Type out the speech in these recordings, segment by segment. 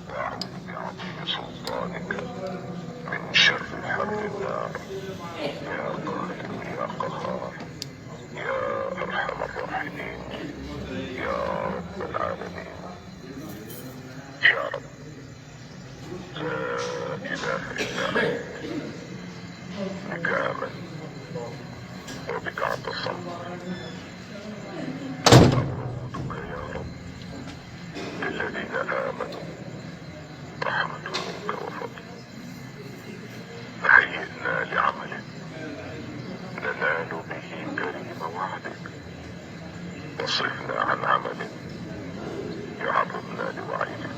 وأعوذ بعظيم سلطانك من شر حر النار. يا قادر يا قهار يا أرحم الراحمين يا رب العالمين. يا رب لا إله إلا أنت، بك آمن وبك اعتصم. أعوذك يا رب للذين آمنوا رحمة منك وفضل. فهيئنا لعمل ننال به كريم وعدك، واصرفنا عن عمل يعرضنا لوعيدك.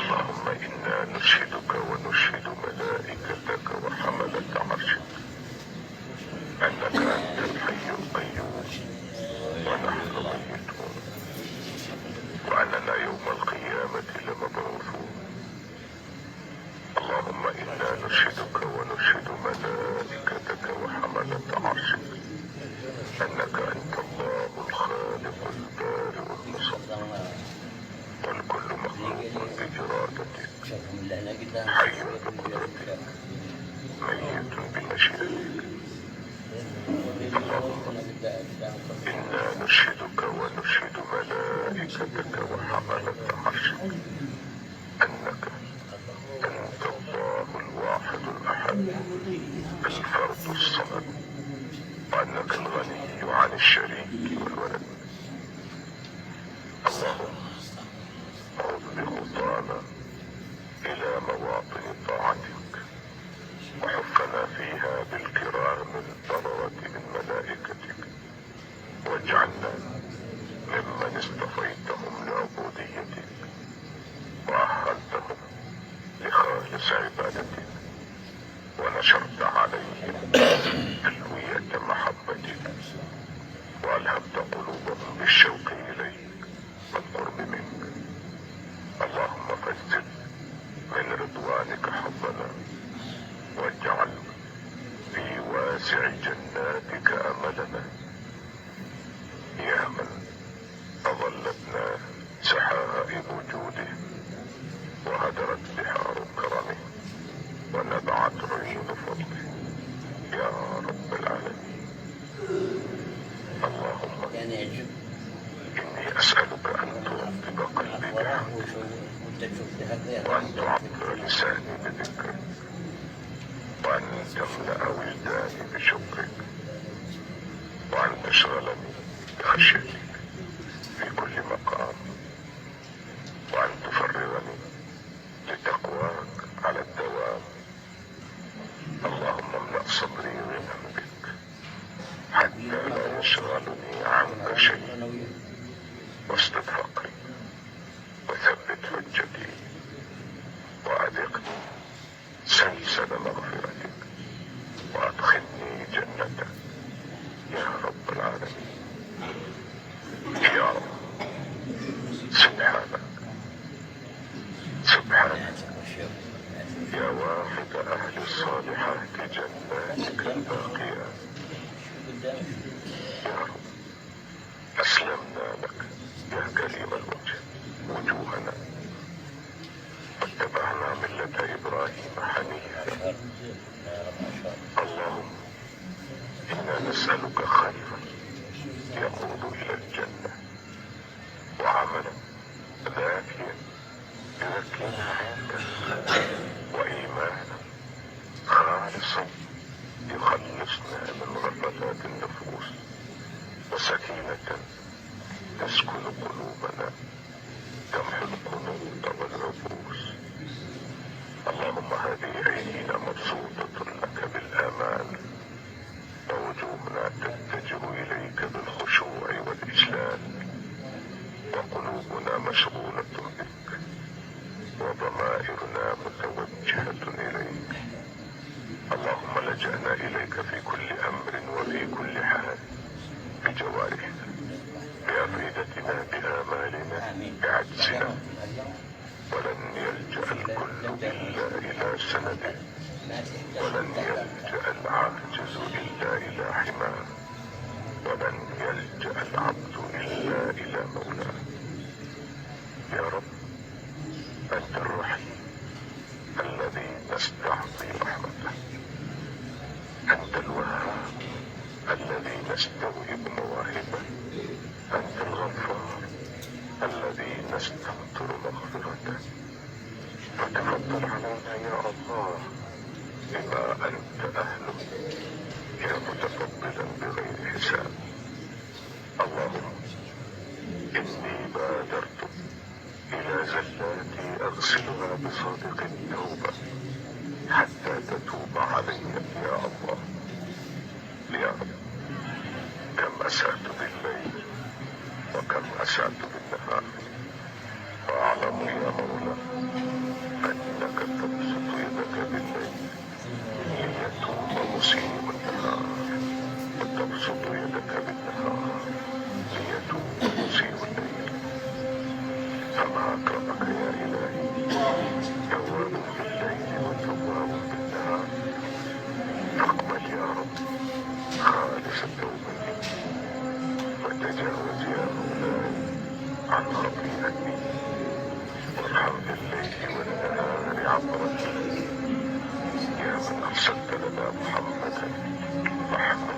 اللهم إنا نشهدك ونشهد ملائكتك وحملة عرشك أنك أنت الحي القيوم ونحن ميتون، وأننا يوم القيامة لمبعوثون. اللهم إنا نشهدك ونشهد ملائكتك وحملة عرشك أنك أنت الله الخالق البارئ المصور، والكل مخلوق بإرادتك، حي بقدرتك، ميت بمشيئتك. اللهم إنا نشهدك ونشهد ملائكتك وحملة عرشك أنك أنت الله الواحد الأحد الفرد الصمد، وأنك الغني عن الشريك والولد. اللهم عد بخطانا إلى مواطن طاعتك، وحفنا فيها بالكرام البررة من ملائكتك، واجعلنا ممن اصطفيتهم لعبوديتك وأهلتهم لخالص عبادتك، ونشرت عليهم ألوية محبتك، وألهمت قلوبهم بالشوق إليك والقرب منك. اللهم فزد من رضوانك حظنا، واجعل في واسع جناتك أملنا. يا من أظلتنا سحائب جوده، وهدرت بحار كرمه، ونبعت عيون فضله، يا رب العالمين. اللهم إني أسألك أن ترطب قلبي بحمدك، وأن تعطر لساني بذكرك، وأن تملأ وجداني بشكرك، وأن تشغلني بخشيتك في كل مقام، وأن تفرغني لتقواك على الدوام. اللهم املأ صدري غنى بك حتى لا يشغلني عنك شيء، واسدد فقري، وثبت حجتي، وأذقني سلسل مغفرتك، وأدخلني جنتك يا رب العالمين. يا رب سبحانك سبحانك يا واحد أهل الصالحات جناتك الباقيات. يا رب أسلمنا لك يا كريم الوجه وجوهنا، واتبعنا ملة إبراهيم حنيفا. اللهم إنا نسألك خيرا يقود إلى الجنة، وعملا ذاكيا يذكينا عندك، وإيمانا خالصا يخلصنا من غفلات النفوس، وسكينة تسكن قلوبنا تمحو القنوط والعبوس. اللهم هذه أيدينا مبسوطة لك بالآمال، ووجوهنا تتجه إليك بالخشوع والإجلال، وقلوبنا مشغولة بك، وضمائرنا متوجهة إليك. اللهم لجأنا إليك في كل أمر وفي كل حال، بجوارحنا، بأفئدتنا، بآمالنا، بعجزنا، ولن يلجأ الكل إلا إلى سنده، ولن يلجأ العاجز إلا إلى حماه، ولن يلجأ العبد إلا إلى مولاه. ونستمطر مغفرته. فتفضل علينا يا الله بما أنت أهله يا متفضلا بغير حساب. اللهم إني بادرت إلى زلاتي أغسلها بصادق التوبة حتى تتوب علي يا الله. يا رب كم أسأت بالليل وكم أسأت بالنهار، فأعلم يا مولا أنك تبسط يدك بالليل ليتوب مسيء النهار، وتبسط يدك بالنهار ليتوب مسيء الليل. فما أكرمك يا إلهي، تواب بالليل وتواب بالنهار. فاقبل يا رب خالص توبتي، وتجاوز يا مولاي عن خطيئتي، وارحم بالليل والنهار عبرتي. يا من أرسلت لنا محمدا رحمة،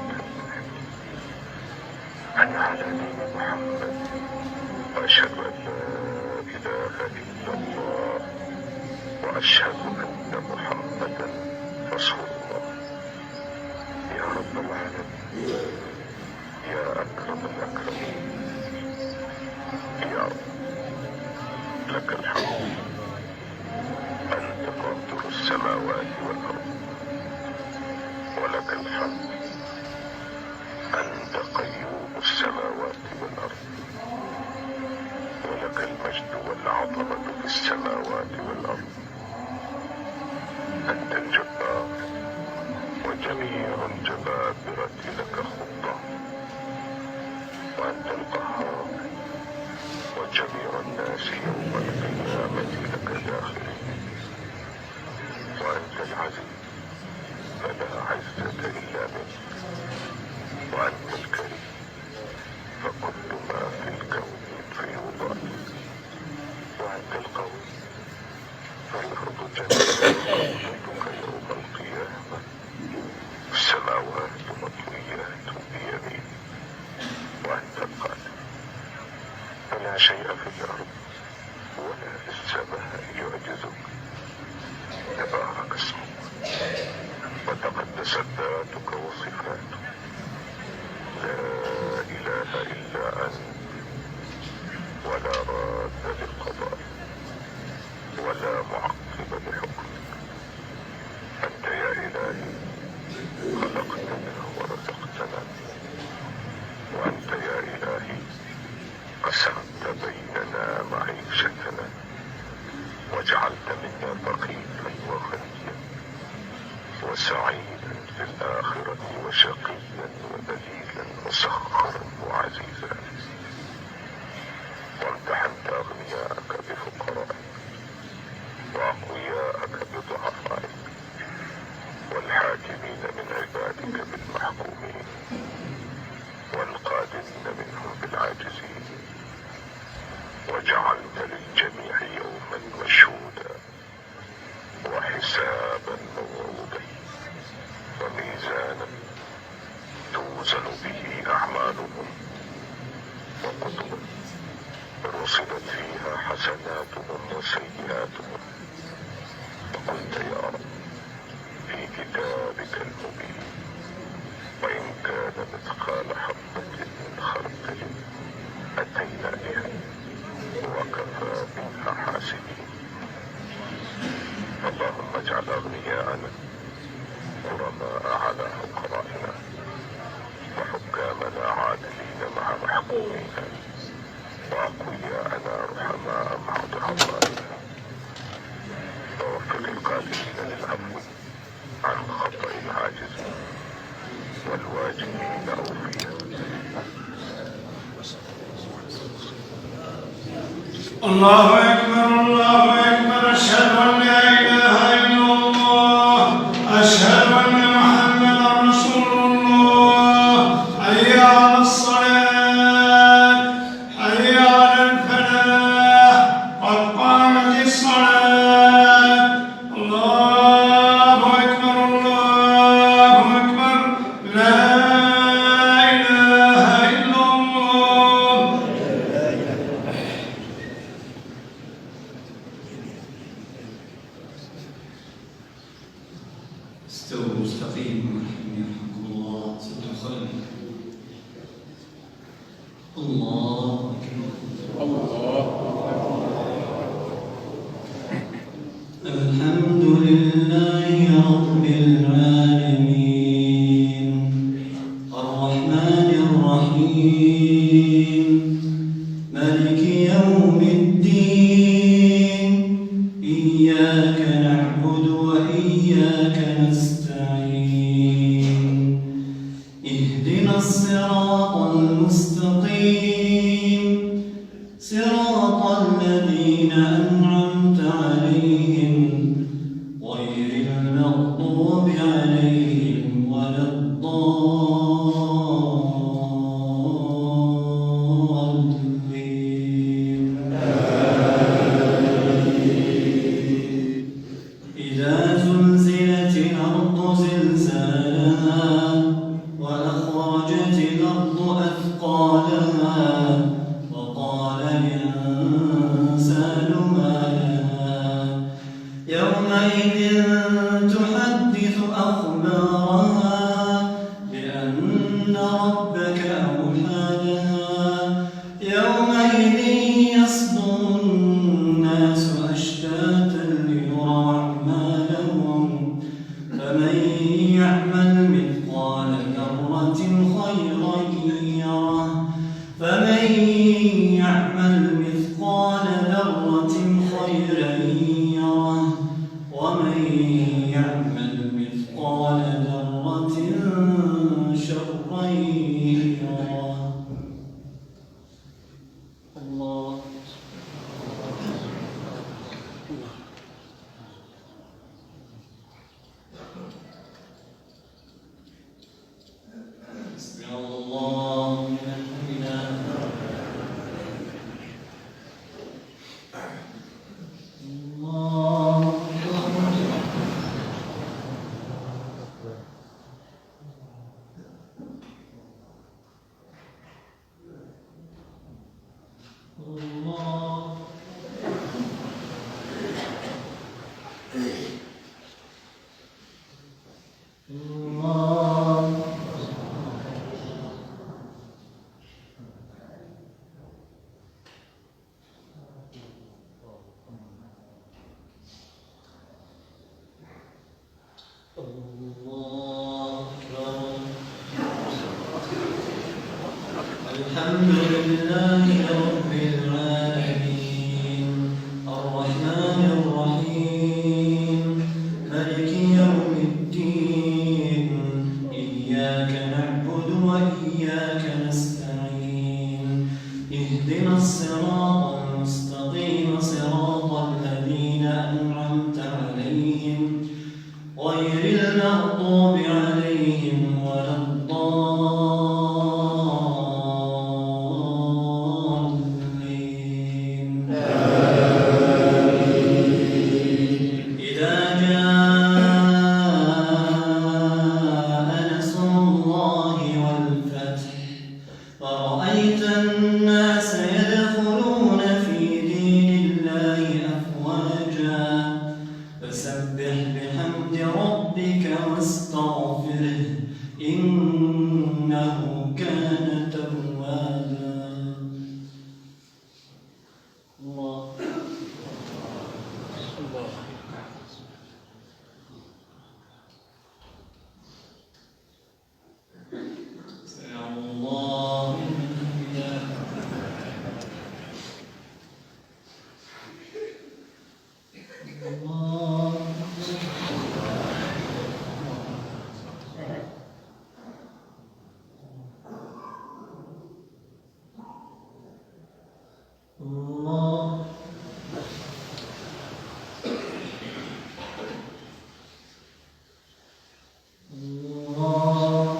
أنا على دين محمد، وأشهد أن لا إله إلا الله، وأشهد أن محمدا رسول الله. يا رب العالمين، يا أكرم الأكرمين، يا رب لك الحمد. أنت فاطر السماوات والأرض، ولك الحمد. أنت قيوم السماوات والأرض، ولك المجد والعظمة في السماوات والأرض. أنت الجبار، وجميع الجبابرة لك خطة. وأنت القهار، وجميع الناس يوم القيامة لك داخلين. وأنت العزيز، فلا عزة إلا منك. وأنت الكريم، فكل ما في الكون فيضاءك. وأنت القوي، فالأرض جميعا قبضتك يوم القيامة، السماوات مطويات بيمينك. وأنت القادر، فلا شيء في الأرض ولا في السماء يعجزك. تبارك اسمك وتقدست ذاتك وصفاتك، لا إله إلا أنت، ولا راد للقضاء ولا معقب لحكمك. أنت يا إلهي خلقتنا ورزقتنا، وأنت يا إلهي قسمت بيننا معيشتنا، وجعلت منا فقيرا وغنيا وسعيدا في الآخرة وشقيا وذليلا وسخرا وعزيزا. وامتحنت أغنياءك بفقرائك، وأقوياءك بضعفائك، والحاكمين من عبادك بالمحكومين، والقادرين منهم بالعاجزين. وجعلت للجميع يوما مشهودا، وحسابا موعودا، وميزانا توزن به أعمالهم، وقدما رصدت فيها حسناتهم وسيئاتهم. وقلت يا رب في كتابك المبين: وإن كان مثقال حبة من خردل أتينا بها وكفى بها حاسبين. اللهم اجعل أغنياءنا كرماء على فقرائنا، وحكامنا عادلين مع محكومينا، وأقوياءنا رحماء مع ضعفائنا. ووفق القادرين للعفو عن خطأ العاجزين، والواجبين أوفياء. الله أكبر، الله أكبر. أشهد أن لا إله إلا الله، أشهد أن محمدا رسول الله. حي على الصلاة، حي على الفلاح، قد قامت الصلاة. الله أكبر، الله أكبر. لا إله إلا الله. المستقيم يرحمكم الله. سد خلل. الله أكبر. الحمد لله رب العالمين الرحمن الرحيم مالك يوم الدين إياك نعبد وإياك نستعين اهدنا الصراط المستقيم صراط الذين أنعمت عليهم غير المغضوب عليهم ولا الضالين. إذا زلزلت الأرض زلزالها وأخرجت الأرض أثقالها وقال الإنسان ما لها يومئذ تحدث أخبارها بأن ربك أوحى لها يومئذ يصدر الناس أشتاتا ليروا أعمالهم فمن يعمل مثقال ذرة خيرا يره فمن يعمل مثقال ذرة خيرا يره ومن يعمل مثقال ذرة شرا يره. الله سمع الله لمن حمده. الله الله الله الله أكبر. الحمد لله رب العالمين الرحمن الرحيم مالك يوم الدين إياك نعبد وإياك نستعين اهدنا الصراط المستقيم صراط الذين أنعمت عليهم غير المغضوب عليهم ولا الضالين. إذا جاء نصر الله والفتح ورأيت الناس يدخلون في دين الله أفواجا فسبح بحمد ربك واستغفره إنه كان توابا. الله سمع الله لمن حمده. الله الله الله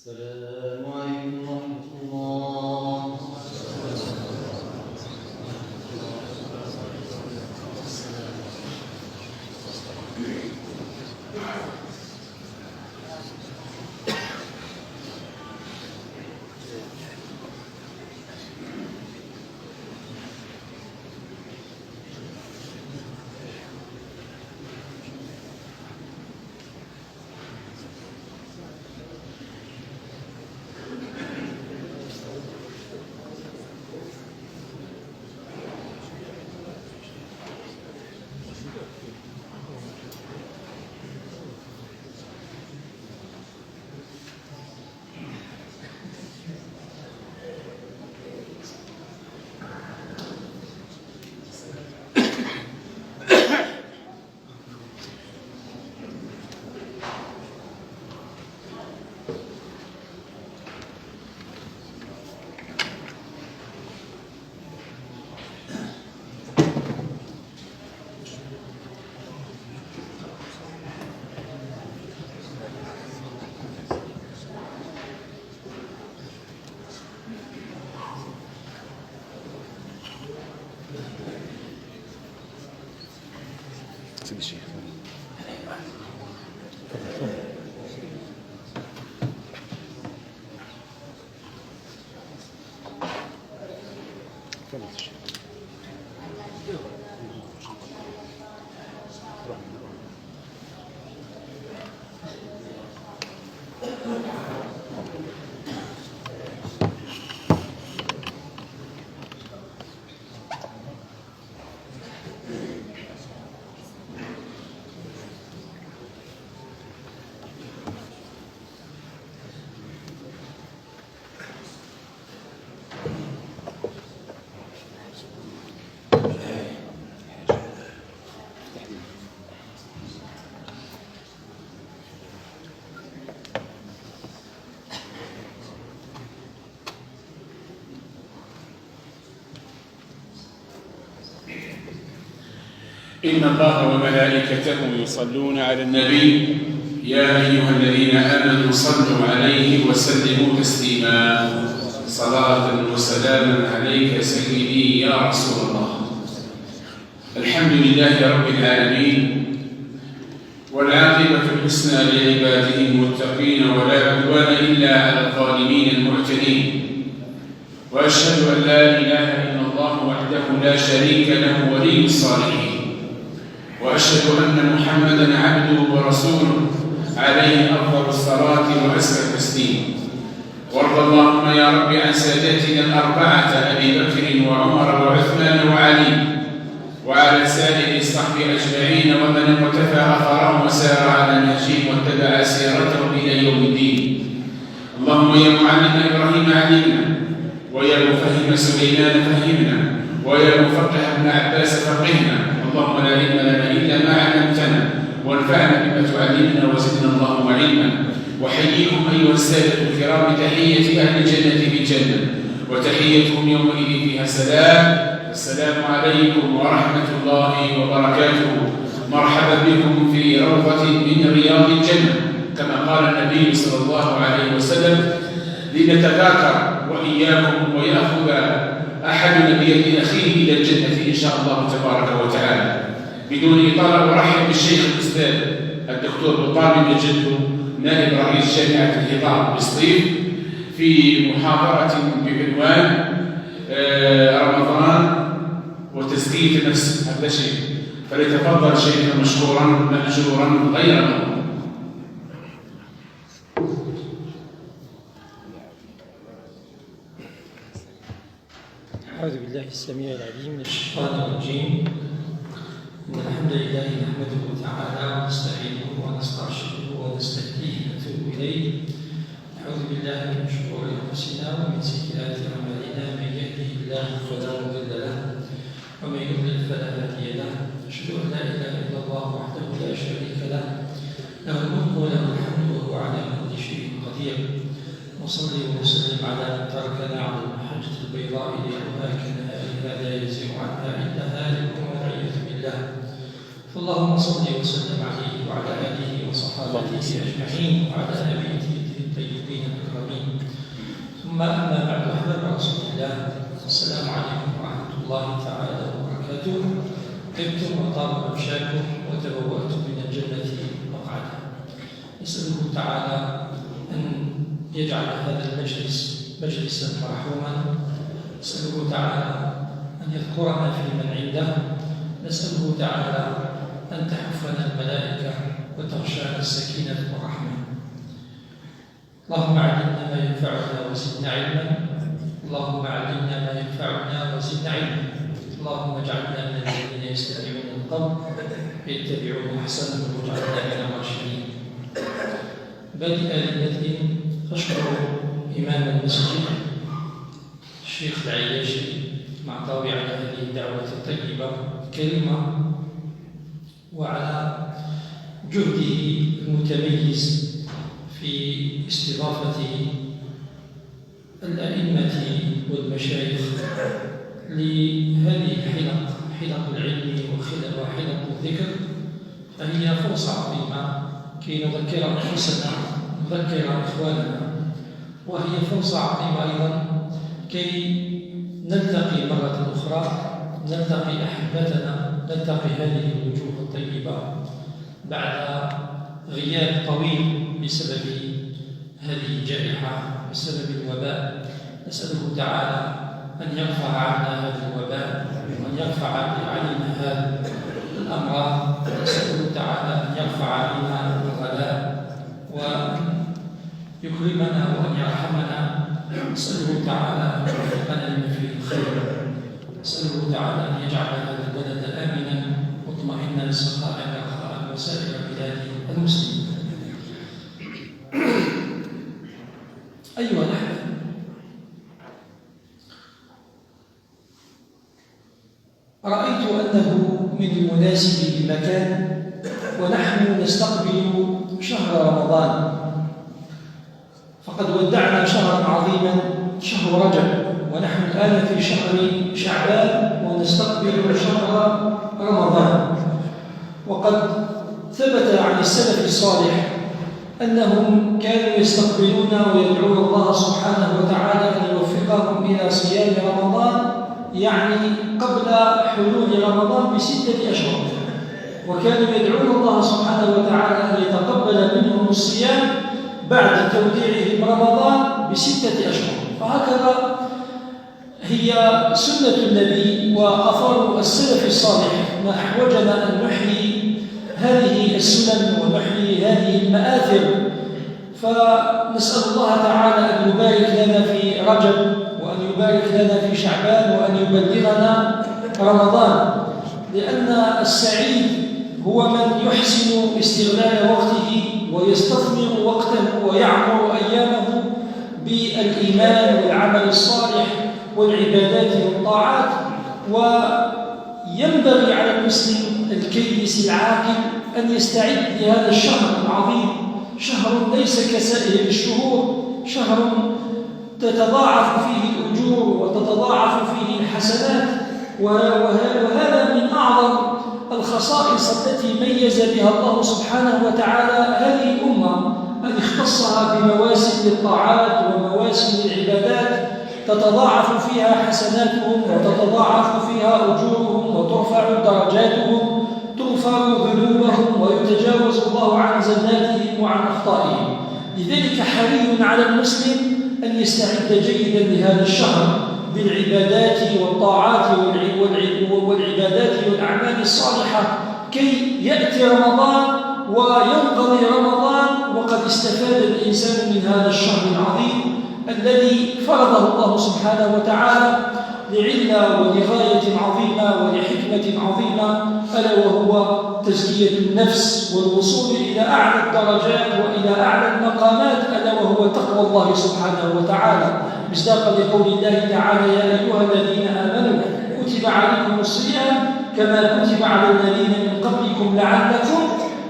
السلام عليكم ورحمة الله. سيدي الشيخ. إن الله وملائكته يصلون على النبي يا أيها الذين آمنوا صلوا عليه وسلموا تسليما صلاة وسلاما عليك سيدي يا رسول الله. الحمد لله رب العالمين والعاقبة الحسنى لعباده المتقين ولا عدوان إلا على الظالمين المعتدين، وأشهد أن لا إله إلا الله وحده لا شريك له ولي الصالحين، وأشهد أن محمدًا عبده ورسوله عليه أفضل الصلاة وأزكى التسليم. وارض اللهم يا رب عن ساداتنا الأربعة أبي بكر وعمر وعثمان وعلي وعلى سائر الصحب أجمعين ومن اقتفى أثرهم وسار على نهجهم واتبع سيرتهم إلى يوم الدين. اللهم يا معلم إبراهيم علمنا، ويا مفهم سليمان فهمنا، ويا مفقه ابن عباس فقهنا. اللهم لا علم لنا إلا ما علمتنا، وانفعنا بما تعلمنا وزدنا اللهم علما. وحييكم أيها السادة الكرام تحية أهل الجنة في الجنة، وتحيتهم يومئذ فيها سلام. السلام عليكم ورحمة الله وبركاته. مرحبا بكم في روضة من رياض الجنة، كما قال النبي صلى الله عليه وسلم: لنتذاكر وإياكم ويأخذ أحدنا بيد أخيه إلى الجنة إن شاء الله تبارك وتعالى. بدون إطالة أرحب بالشيخ الأستاذ الدكتور بطالب الجد نائب رئيس جامعة الهضاب بسطيف في محاضرة بعنوان رمضان وتزكية النفس. هذا شيء، فليتفضل شيخنا مشكورا مأجورا غير ممنون. أعوذ بالله السميع العليم من الشيطان الرجيم. إن الحمد لله نحمده تعالى ونستعينه ونسترشده ونستهديه ونتوب إليه. نعوذ بالله من شرور أنفسنا ومن سيئات أعمالنا. من يهده الله فلا مضل له ومن يضلل فلا هادي له. أشهد أن لا إله إلا الله وحده لا شريك له، له الملك وله الحمد وهو على كل شيء قدير. وصلي وسلم على من تركنا على المحجة البيضاء ليلها كنهارها لا يزيغ عنها إلا هالك والعياذ بالله. فاللهم صل وسلم عليه وعلى آله وصحابته أجمعين وعلى أبيته الطيبين الأكرمين ثم أما بعد أحباب رسول الله، السلام عليكم ورحمة الله تعالى وبركاته. طبتم وطاب ممشاكم وتبوأتم من الجنة مقعدا. نسأله تعالى أن يجعل هذا المجلس مجلسا مرحوما، نسأله تعالى أن يذكرنا في من عنده، نسأله تعالى أن تحفنا الملائكة وتغشانا السكينة والرحمة. اللهم علمنا ما ينفعنا وزدنا علما، اللهم علمنا ما ينفعنا وزدنا علما، اللهم اجعلنا من الذين يستمعون القول فيتبعون احسنه واجعلنا من الراشدين. بادئا البدء اشكر امام المسجد الشيخ العياشي معطاوي على هذه الدعوه الطيبه الكريمه، وعلى جهده المتميز في استضافة الأئمة والمشايخ لهذه الحلق، حلق العلم وحلق الذكر، فهي فرصة عظيمة كي نذكر أنفسنا نذكر إخواننا، وهي فرصة عظيمة أيضا كي نلتقي مرة أخرى، نلتقي أحبتنا، نلتقي هذه الوجوه الطيبة بعد غياب طويل بسبب هذه الجائحة، بسبب الوباء. نسأله تعالى أن يرفع عنا هذا الوباء وأن يرفع علينا هذا الأمراض. نسأله تعالى أن يرفع علينا الغلاء وأن يكرمنا وأن يرحمنا. نسأله تعالى أن يوفقنا لما فيه الخير. نسأله تعالى أن يجعل هذا البلد آمنا مطمئنا سخاء رخاء وسائر بلاد المسلمين. أيها الأحباب، رأيت أنه من المناسب بمكان ونحن نستقبل شهر رمضان، فقد ودعنا شهرا عظيما شهر رجب، ونحن الآن في شهر شعبان ونستقبل شهر رمضان. وقد ثبت عن السلف الصالح أنهم كانوا يستقبلون ويدعون الله سبحانه وتعالى أن يوفقهم إلى صيام رمضان، يعني قبل حلول رمضان ب6 أشهر، وكانوا يدعون الله سبحانه وتعالى أن يتقبل منهم الصيام بعد توديعهم رمضان ب6 أشهر. فهكذا هي سنة النبي وأثر السلف الصالح، ما أحوجنا أن نحيي هذه السنن ونحيي هذه المآثر. فنسأل الله تعالى أن يبارك لنا في رجب، وأن يبارك لنا في شعبان، وأن يبلغنا رمضان، لأن السعيد هو من يحسن استغلال وقته ويستثمر وقته ويعمر أيامه بالإيمان والعمل الصالح والعبادات والطاعات. وينبغي على المسلم الكيس العاقل أن يستعد لهذا الشهر العظيم، شهر ليس كسائر الشهور، شهر تتضاعف فيه الأجور وتتضاعف فيه الحسنات، وهذا من أعظم الخصائص التي ميز بها الله سبحانه وتعالى هذه الأمة، أن اختصها بمواسم الطاعات ومواسم العبادات تتضاعف فيها حسناتهم وتتضاعف فيها أجورهم وترفع درجاتهم، تغفر ذنوبهم ويتجاوز الله عن زلاتهم وعن أخطائهم. لذلك حري على المسلم أن يستعد جيدا لهذا الشهر بالعبادات والطاعات والعبادات والأعمال الصالحة، كي يأتي رمضان وينقضي رمضان وقد استفاد الإنسان من هذا الشهر العظيم الذي فرضه الله سبحانه وتعالى لعلة ولغاية عظيمة ولحكمة عظيمة، ألا وهو تزكية النفس والوصول إلى أعلى الدرجات وإلى أعلى المقامات، ألا وهو تقوى الله سبحانه وتعالى، مصداقا لقول الله تعالى: يا أيها الذين آمنوا كتب عليكم الصيام كما كتب على الذين من قبلكم لعلكم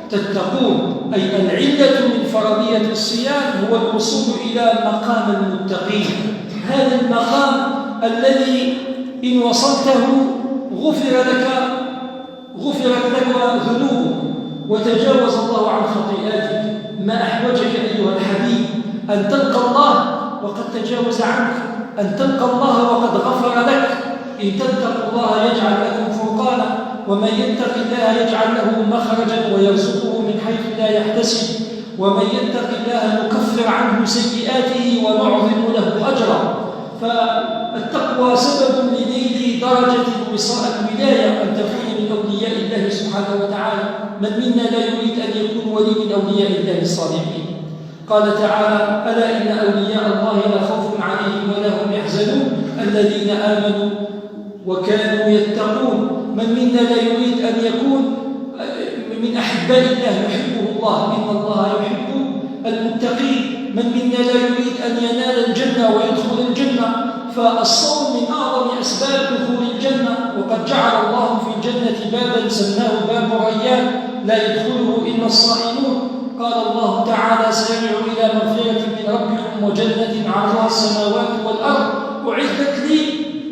تتقون. أي العلة من فرضية الصيام هو الوصول إلى مقام المتقين، هذا المقام الذي إن وصلته غفرت لك ذنوبك وتجاوز الله عن خطيئاتك. ما أحوجك أيها الحبيب أن تلقى الله وقد تجاوز عنك، أن تلقى الله وقد غفر لك. إن تتقوا الله يجعل لكم فرقانا، ومن يتق الله يجعل له مخرجا ويرزقه من حيث لا يحتسب، ومن يتق الله نكفر عنه سيئاته ونعظم له أجرا. فالتقوى سبب لنيل درجة الولاية، أن تكون من أولياء الله سبحانه وتعالى. من منا لا يريد أن يكون ولي من أولياء الله الصالحين؟ قال تعالى: ألا إن أولياء الله لا خوف عليهم ولا هم يحزنون الذين آمنوا وكانوا يتقون. من منا لا يريد أن يكون من أحباء الله يحبه الله، إن الله يحب المتقين. من منا لا يريد أن ينال الجنة ويدخل الجنة، فالصوم من أعظم أسباب دخول الجنة. وقد جعل الله في الجنة بابا سماه باب الريان لا يدخله إلا الصائمون. قال الله تعالى: سارعوا إلى مغفرة من ربكم وجنة عرضها السماوات والأرض أعدت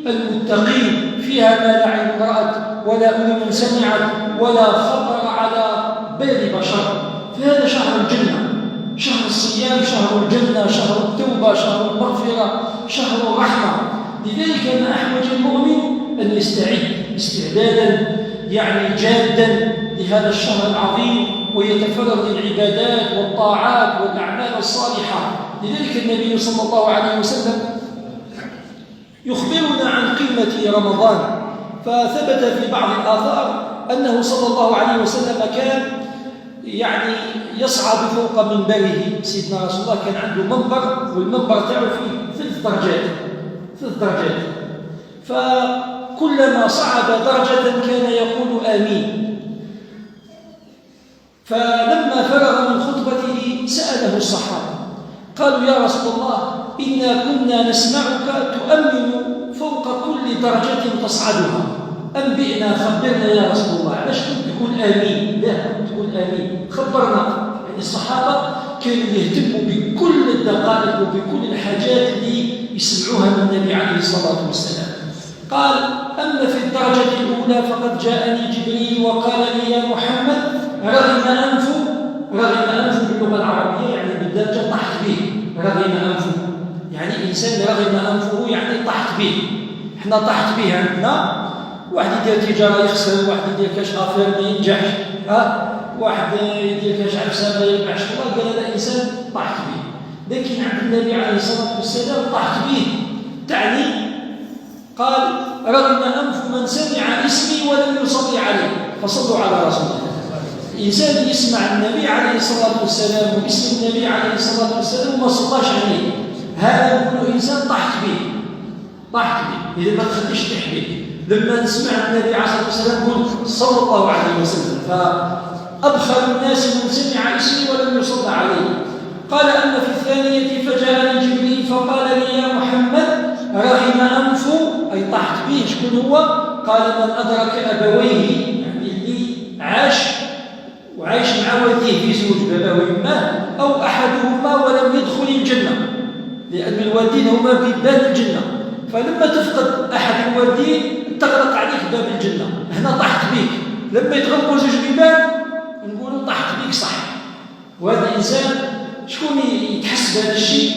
للمتقين، فيها ما لا عين رأت ولا أذن سمعت ولا خطر على بال بشر. فهذا شهر الجنة، شهر الصيام، شهر الجنة، شهر التوبة، شهر المغفرة، شهر الرحمة. لذلك ما أحوج المؤمن أن يستعد استعدادا جادا لهذا الشهر العظيم، ويتفرغ للعبادات والطاعات والأعمال الصالحة. لذلك النبي صلى الله عليه وسلم يخبرنا عن قيمة رمضان، فثبت في بعض الآثار أنه صلى الله عليه وسلم كان يصعد فوق منبره. سيدنا رسول الله كان عنده منبر، والمنبر تاعو فيه 3 درجات، فكلما صعد درجة كان يقول آمين. فلما فرغ من خطبته سأله الصحابة، قالوا: يا رسول الله، إنا كنا نسمعك تؤمن فوق كل درجة تصعدها، أنبئنا، خبرنا يا رسول الله، علاش كنت تقول آمين؟ لا تقول آمين، خبرنا. الصحابة كانوا يهتموا بكل الدقائق وبكل الحاجات اللي يسمعوها من النبي عليه الصلاة والسلام. قال: أما في الدرجة الأولى فقد جاءني جبريل وقال لي: يا محمد، رغم أنفه باللغة العربية بالدرجة طحت به. رغم أنفه إنسان رغم أنفه طحت به. احنا طحت به عندنا واحد يدير تجارة يخسر، واحد يدير كاش أفير ما ينجحش، واحد يدير كاش عفسة ما يربحش. الله قال هذا إنسان طحت به. لكن عند النبي عليه الصلاة والسلام طحت به تعني، قال: رغم أنف من سمع اسمي ولم يصلي عليه. فصلوا على رسول الله. إنسان يسمع النبي عليه الصلاة والسلام واسم النبي عليه الصلاة والسلام وما صلاش عليه، هذا يقول إنسان طحت به. إذا ما تخليش تحبي. لما نسمع النبي عليه الصلاة والسلام يقول صلى الله عليه وسلم، فأبخل الناس من سمع اسمي ولم يصلى عليه. قال: أما في الثانية فجاءني جبريل فقال لي: يا محمد، رغم أنفه أي طحت به. شكون هو؟ قال: من أدرك أبويه، اللي عاش مع والديه في زوج، باباه ويماه، أو أحدهما ولم يدخل الجنة، لأن الوالدين هما باب الجنة. فلما تفقد أحد الوالدين تغلق عليك باب الجنة. هنا طحت بك. لما يتغلقوا زوج بيبان نقولوا طحت بك صح. وهذا الإنسان شكون يتحس بهذا الشيء؟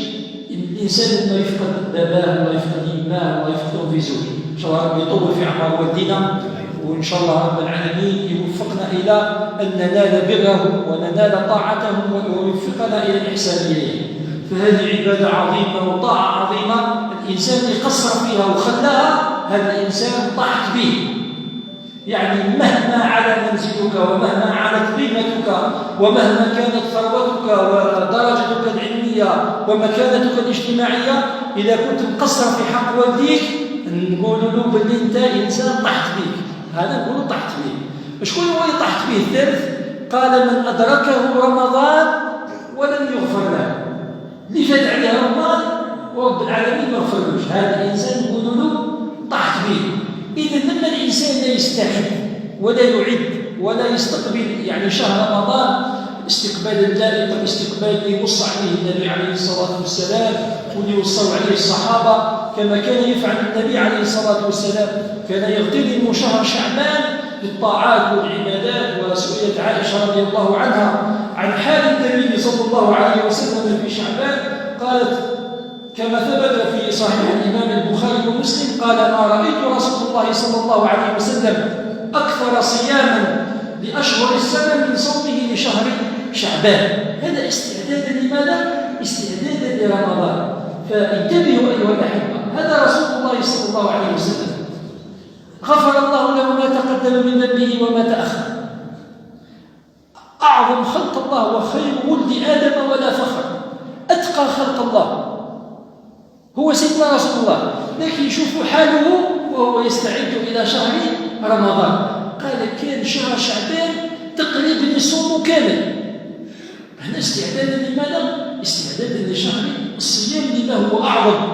الإنسان لما يفقد باباه ولا يفقد يماه ولا يفقدهم في زوج. إن شاء الله ربي يطول في أعمار والدينا، وإن شاء الله رب العالمين يوفقنا إلى أن ننال بره وننال طاعته ويوفقنا إلى الإحسان إليه. فهذه عبادة عظيمة وطاعة عظيمة، الإنسان يقصر فيها وخلاها هذا الإنسان طحت به. مهما على منزلك ومهما علت قيمتك ومهما كانت ثروتك ودرجتك العلمية ومكانتك الاجتماعية، إذا كنت مقصر في حق والديك نقول له بلي أنت إنسان طحت به. هذا نقول طحت به. شكون هو اللي طحت به الثالث؟ قال: من أدركه رمضان ولم يغفر له. اللي فات عليه رمضان ورب العالمين ما غفرلوش، هذا الإنسان نقول له طحت به. إذا لما الإنسان لا يستعد ولا يعد ولا يستقبل شهر رمضان استقبال اللائق والاستقبال اللي وصى عليه النبي عليه الصلاة والسلام واللي وصوا عليه الصحابة، كما كان يفعل النبي عليه الصلاة والسلام. كان يغتنم شهر شعبان بالطاعات والعبادات. وسئلت عائشة رضي الله عنها عن حال النبي صلى الله عليه وسلم في شعبان، قالت: كما ثبت في صحيح الإمام البخاري ومسلم قال: ما رأيت رسول الله صلى الله عليه وسلم أكثر صياما لأشهر السنة من صومه لشهر شعبان. هذا استعدادا لماذا؟ استعدادا لرمضان. فانتبهوا أيها الأحبة، هذا رسول الله صلى الله عليه وسلم غفر الله له ما تقدم من ذنبه وما تأخر، أعظم خلق الله وخير ولد آدم ولا فخر، أتقى خلق الله هو سيدنا رسول الله. لكن شوفوا حاله وهو يستعد إلى شهر رمضان. قال: كان شهر شعبان تقريبا يصوم كامل. هنا استعدادا لماذا؟ استعدادا لشهر الصيام لما هو أعظم.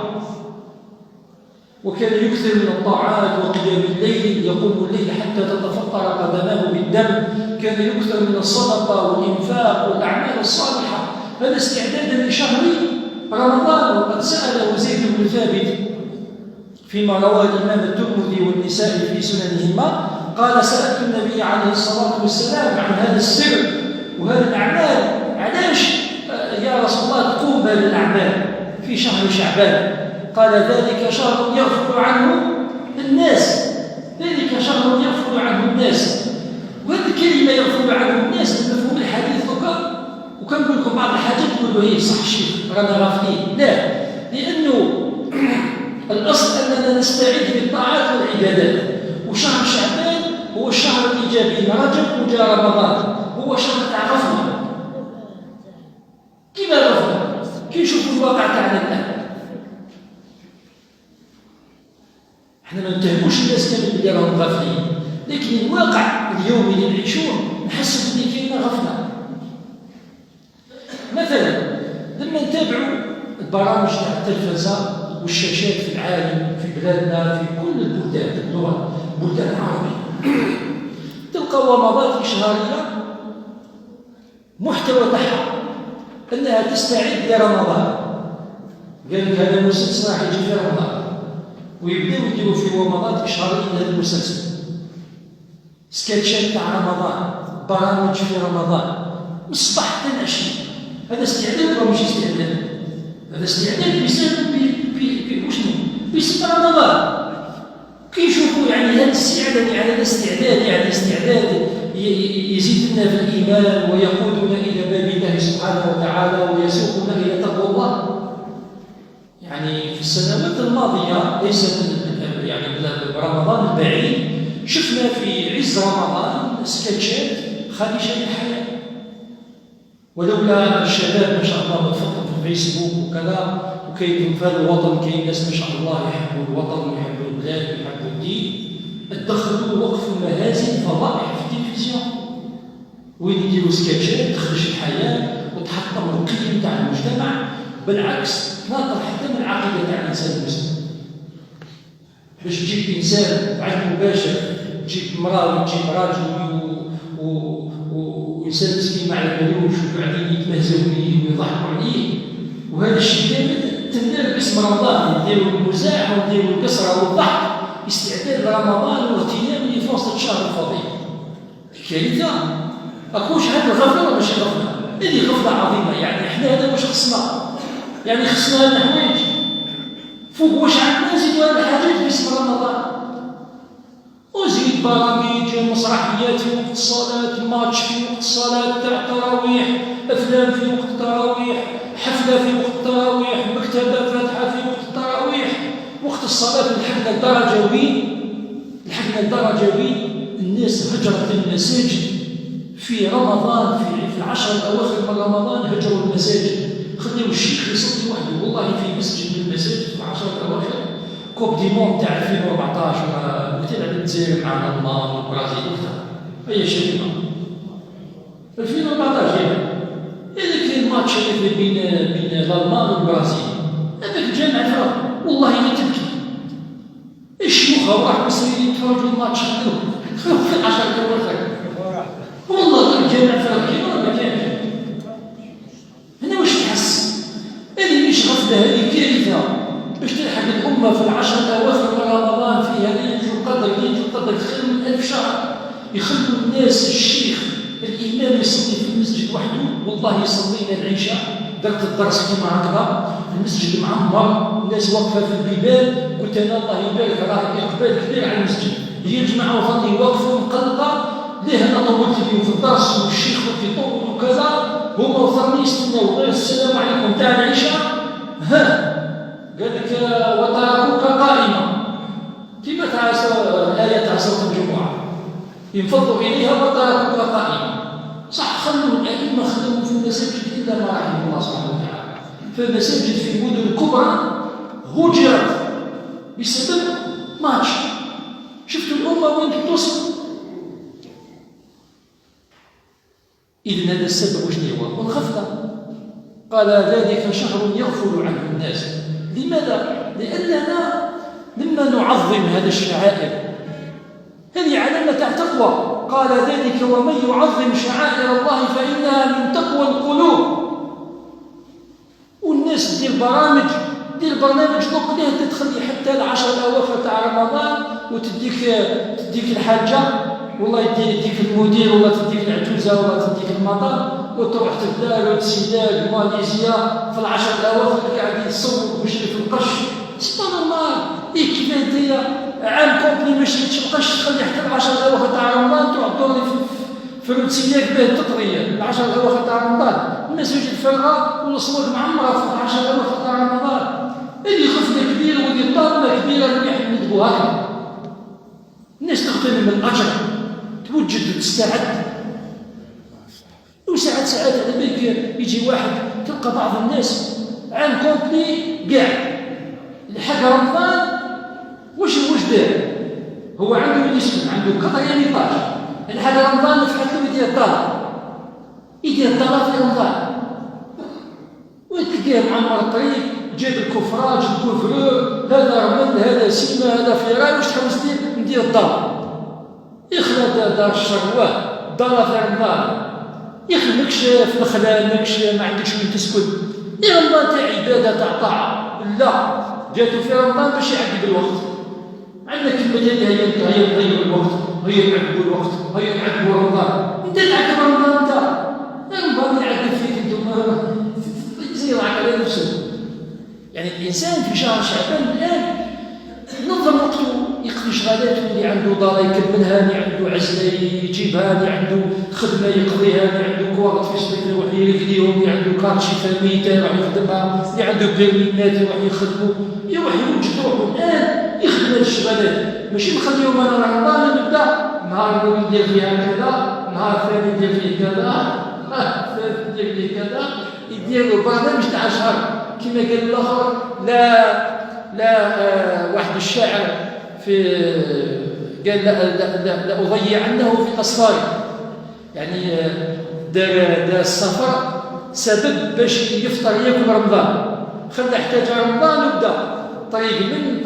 وكان يكثر من الطاعات وقيام الليل، يقوم الليل حتى تتفطر قدماه بالدم. كان يكثر من الصدقة والإنفاق والأعمال الصالحة. هذا استعدادا لشهر رمضان. وقد سأله زيد بن ثابت فيما رواه الإمام الترمذي والنسائي في سننهما، قال: سألت النبي عليه الصلاة والسلام عن هذا السر وهذه الأعمال، علاش يا رسول الله تقوم بهذه الأعمال في شهر شعبان؟ قال: ذلك شهر يغفل عنه الناس. ذلك شهر يغفل عنه الناس. وهذه الكلمة يغفل عنه الناس بمفهوم الحديث وكنقول لكم بعض الحاجات تقولوا هي صح شيء رانا غافلين. لا، لأنه الأصل أننا نستعد بالطاعات والعبادات. وشهر شعبان هو الشهر الإيجابي، رجب وجاء رمضان هو شهر تاع غفلة. كيف غفلة؟ كي نشوفوا الواقع تاعنا الآن، احنا ما نتهموش الناس كامل بلي راهم غافلين، لكن الواقع اليومي اللي نعيشوه نحس بلي كاينه غفله. مثلا لما نتابعوا البرامج تاع التلفزه والشاشات في العالم، في بلادنا، في كل البلدان، البلدان العربيه، تلقى ومضات إشهارية محتوى تاعها أنها تستعد لرمضان. قال لك هذا المسلسل راح يجي في رمضان، ويبداو يديروا في ومضات إشهارية لهذا المسلسل، سكتشات تاع رمضان، برامج في رمضان، من الصباح حتى العشية. هذا استعداد ولا مش استعداد؟ هذا استعداد بسبب رمضان. كي يشوفوا يعني هذا الاستعداد، يعني هذا استعداد، يعني استعداد يزيدنا في الإيمان ويقودنا إلى باب الله سبحانه وتعالى ويسوقنا إلى تقوى الله. يعني في السنوات الماضية، ليس يعني رمضان البعيد، شفنا في عز رمضان سكتشات خادشة للحياة. ولولا الشباب ما شاء الله متفقد في الفيسبوك وكذا، وكاين في هذا الوطن كاين ناس ما شاء الله يحبوا الوطن ويحبوا البلاد ويحبوا الدين، ادخلوا وقفوا مهازل فضائح في التلفزيون وين يديروا سكتشات تخرج الحياة وتحطم القيم تاع المجتمع، بالعكس تناقض حتى من العقيدة تاع الإنسان المسلم. باش تجيب إنسان عدل مباشر، تجيب امرأة وتجيب راجل وإنسان مسكين ما على بالوش وقاعدين يتمهزوا به ويضحكوا عليه، وهذا الشيء كامل تندار باسم رمضان، نديروا المزاح ونديروا الكسرة والضحك استعداد لرمضان واغتنام لفرصة شهر الفضيل. كارثة. أكوش هذا الغفلة ولا ماشي غفلة؟ هذه غفلة عظيمة. يعني احنا هذا واش خصنا؟ يعني خصنا هاد الحوايج فوق واش عندنا نزيدوا هاد الحاجات باسم رمضان، وزيد برامج، مسرحيات في وقت الصلاة، ماتش في وقت الصلاة تاع التراويح، أفلام في وقت التراويح، حفلة في وقت التراويح، مكتبة فاتحة في وقت التراويح. وقت الصلاة لحقنا الدرجة وين الناس هجرت المساجد في رمضان، في العشر الأواخر من رمضان هجروا المساجد، خليوا الشيخ يصلي وحده والله في مسجد من المساجد في العشر الأواخر. كوب دي مون تاع 2014 وتلعب الجزائر مع الألمان والبرازيل وقتها هي شبيبة 2014 يعني هذاك الماتش اللي بين الألمان والبرازيل، هذاك الجامع الفرق والله ما تبكي. الشيوخ وراح مصريين يتفرجوا الماتش خلوه في العشر الأواخر والله الجامع الفرق كيما ما كانش. هنا واش تحس؟ هذه مش غفلة، هذه كارثة. باش تلحق الأمة في العشر الأواخر من رمضان فيها ليلة القدر خير من 1000 شهر، يخلوا الناس الشيخ الإمام يصلي في المسجد وحده والله يصلي إلى العشاء، درت الدرس كما هكذا المسجد معمر، الناس واقفة في البيبان، قلت أنا الله يبارك راه إقبال كبير على المسجد. هي الجماعة وظني واقفوا مقلقة، ليه أنا طولت بهم في الدرس والشيخ يطول وكذا، هما وظني يستناو غير السلام عليكم تاع العشاء، قال لك وتركوك قائمة كما تاع الآية تاع سورة الجمعة، ينفضوا إليها وتركوك قائمة. صح خلوا الأئمة خدموا في المساجد إلا ما رحم الله سبحانه وتعالى، فالمساجد في المدن الكبرى هجرت بسبب ماتش. شفتوا الأمة وين توصل؟ إذن هذا السبب وشنو هو؟ والغفلة. قال ذلك شهر يغفل عنه الناس. لماذا؟ لأننا لما نعظم هذه الشعائر هذه علامة تقوى. قال ذلك ومن يعظم شعائر الله فإنها من تقوى القلوب. والناس دير برنامج دوك ليه تدخل حتى العشر الأواخر تاع رمضان وتديك الحاجة والله يديك المدير ولا تديك العجوزة ولا تديك المطر وتروح تدار وتسيدار ماليزيا في العشر الأواخر قاعد يصور ويشري في القش. سبحان الله. كيف انت عام كومبلي ما شريتش القش تخلي حتى العشر الأواخر تاع رمضان تروح تدور في روتسياك باه التطرية العشر الأواخر تاع رمضان. المساجد فارغة والأسواق معمرة في العشر الأواخر تاع رمضان. اللي غفلة كبيرة واللي طامة كبيرة اللي يحمد هكذا. الناس تغتنم الأجر توجد وتستعد. وساعات على بالك يجي واحد تلقى بعض الناس عام كومبلي قاعد لحق رمضان واش دار؟ هو عنده يسكن عنده قطع يعني طاج لحق رمضان فتحت له يدير الطلب في رمضان وتلقاه معمر الطريق جاب الكفراج الكفرور هذا رمضان هذا سيما هذا فراي واش تحوس ندير الدار يخلى دار الشرواه دار في رمضان يخلى مكشف نخلة مكشف ما عندكش وين تسكن. يا رمضان تاع عباده تاع طاعه لا جاتو في رمضان باش يعدي بالوقت. عندنا كلمه هي نضيعوا الوقت هي نعذبوا الوقت هي نعذبوا رمضان. انت تعذب رمضان انت رمضان يعذب فيك انتم زي على نفسه. يعني الانسان في شهر شعبان الان نظم وقته يقضي شغالاته اللي عنده دار يكملها اللي عنده عزله يجيبها اللي عنده خدمه يقضيها اللي عنده كوارت في سبيل يروح يقضيهم اللي عنده كارت شفا ميته يروح يخدمها اللي عنده بيرمينات يروح يخدمه يروح يوجد روحه الان يخدم هذه الشغالات ماشي نخليهم انا رمضان نبدا نهار الاول ندير فيها كذا نهار الثاني ندير فيه كذا نهار الثالث ندير فيه كذا يديروا برنامج تاع شهر كما قال الاخر لا واحد الشاعر في قال لا أضيعنه في أسفاري. يعني دار السفر سبب باش يفطر ياكل رمضان خلى احتاج رمضان وبدا طريق من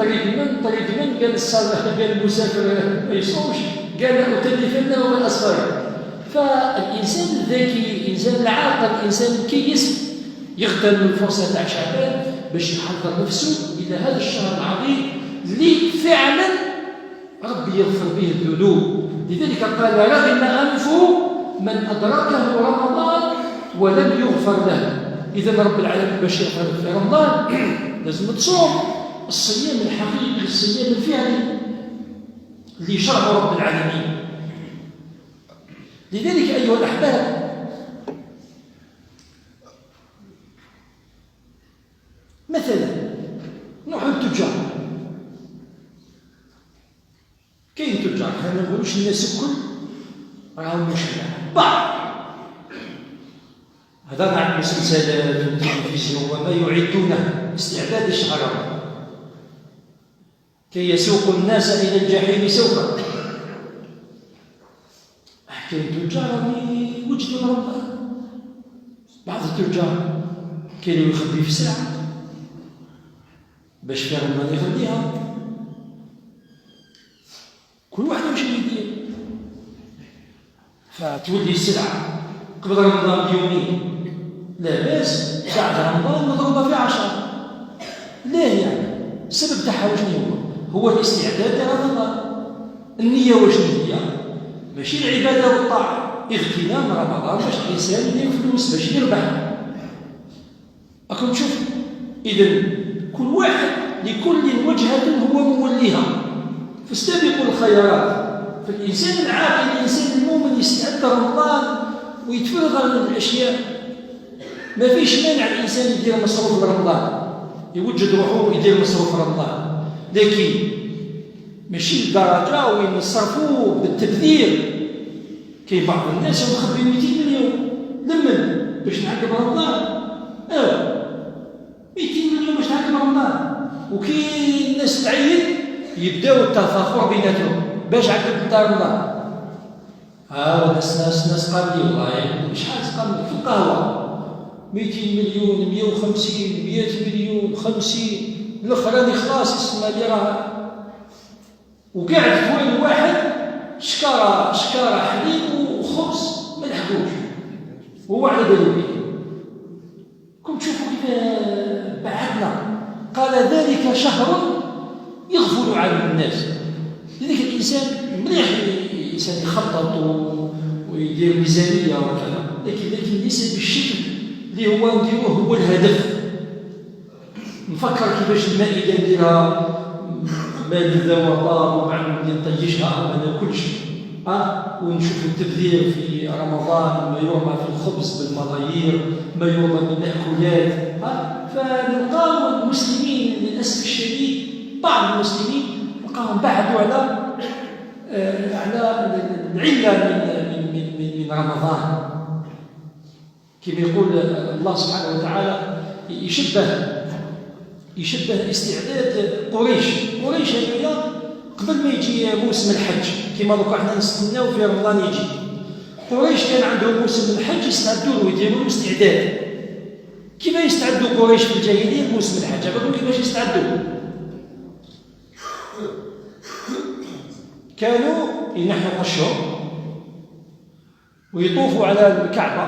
قال المسافر ما يصومش قال أتلفنه من أسفاري. فالإنسان الذكي الإنسان العاقل الإنسان الكيس يغتنم الفرصة تاع شعبان باش يحضر نفسه إلى هذا الشهر العظيم اللي فعلا ربي يغفر به الذنوب. لذلك قال رغم أنف من أدركه رمضان ولم يغفر له. إذا رب العالمين باش يغفر في رمضان لازم تصوم الصيام الحقيقي الصيام الفعلي اللي شرعه رب العالمين. لذلك أيها الأحباب مثلا نوع التجار كاين تجار ما نقولوش الناس الكل راهم مشكلة بعض هذا مع المسلسلات والتلفزيون وما يعدونه استعداد الشهر كي يسوقوا الناس إلى الجحيم سوقا. كاين تجار يوجدوا رمضان بعض التجار كاين يخبي في ساعة باش في رمضان يخليها كل واحد واش يدير فتولي السلعة قبل رمضان بيومين لا بأس بعد رمضان مضروبة في 10. ليه يعني؟ السبب تاعها واش هو الاستعداد لرمضان. النية واش هي؟ ماشي العبادة والطاعة اغتنام رمضان باش الإنسان يدير فلوس باش يربح. راكم تشوف إذن كل واحد لكل وجهة هو موليها، فاستبقوا الخيرات. فالإنسان العاقل، الإنسان المؤمن يستعد رمضان ويتفرغ من الأشياء. ما فيش مانع الإنسان يدير مصروف رمضان، يوجد روحه ويدير مصروف رمضان، لكن ماشي لدرجة وين يصرفوه بالتبذير. كاين بعض الناس مخبي 200 مليون لمن باش نعقب رمضان، 200 مليون باش نعقب رمضان. وكاين الناس تعيد يبداو التفاخر بيناتهم باش عقب نتاع رمضان. ناس قال لي والله شحال قال في القهوه 200 مليون 150 100 مليون 50 الاخراني خلاص يسمى لي راه. وقاعد في وين واحد شكاره حليب وخبز ما لحقوش وهو على بالو به. كنت تشوفوا كيف بعدنا. قال ذلك شهر يغفل عنه الناس. لذلك الانسان مليح الانسان يخطط ويدير ميزانيه وكذا، لكن ليس بالشكل اللي هو نديروه هو الهدف. نفكر كيفاش المائده نديرها ماذا والله وبعد نطيشها وما ناكلش، ونشوف التبذير في رمضان، ما يرمى في الخبز بالملايير، ما يرمى من المأكولات. فنلقاو المسلمين للاسف الشديد، بعض المسلمين نلقاهم بعدوا على العله من رمضان. كما يقول الله سبحانه وتعالى يشبه استعداد قريش هذويا قبل ما يجي موسم الحج. كما دوكا حنا نستناو في رمضان يجي، قريش كان عندهم موسم الحج يستعدوا له ويديروا استعداد. كيف يستعدوا قريش في الجاهليه لموسم الحج؟ أقول كيفاش يستعدوا. كانوا ينحوا قشهم ويطوفوا على الكعبه،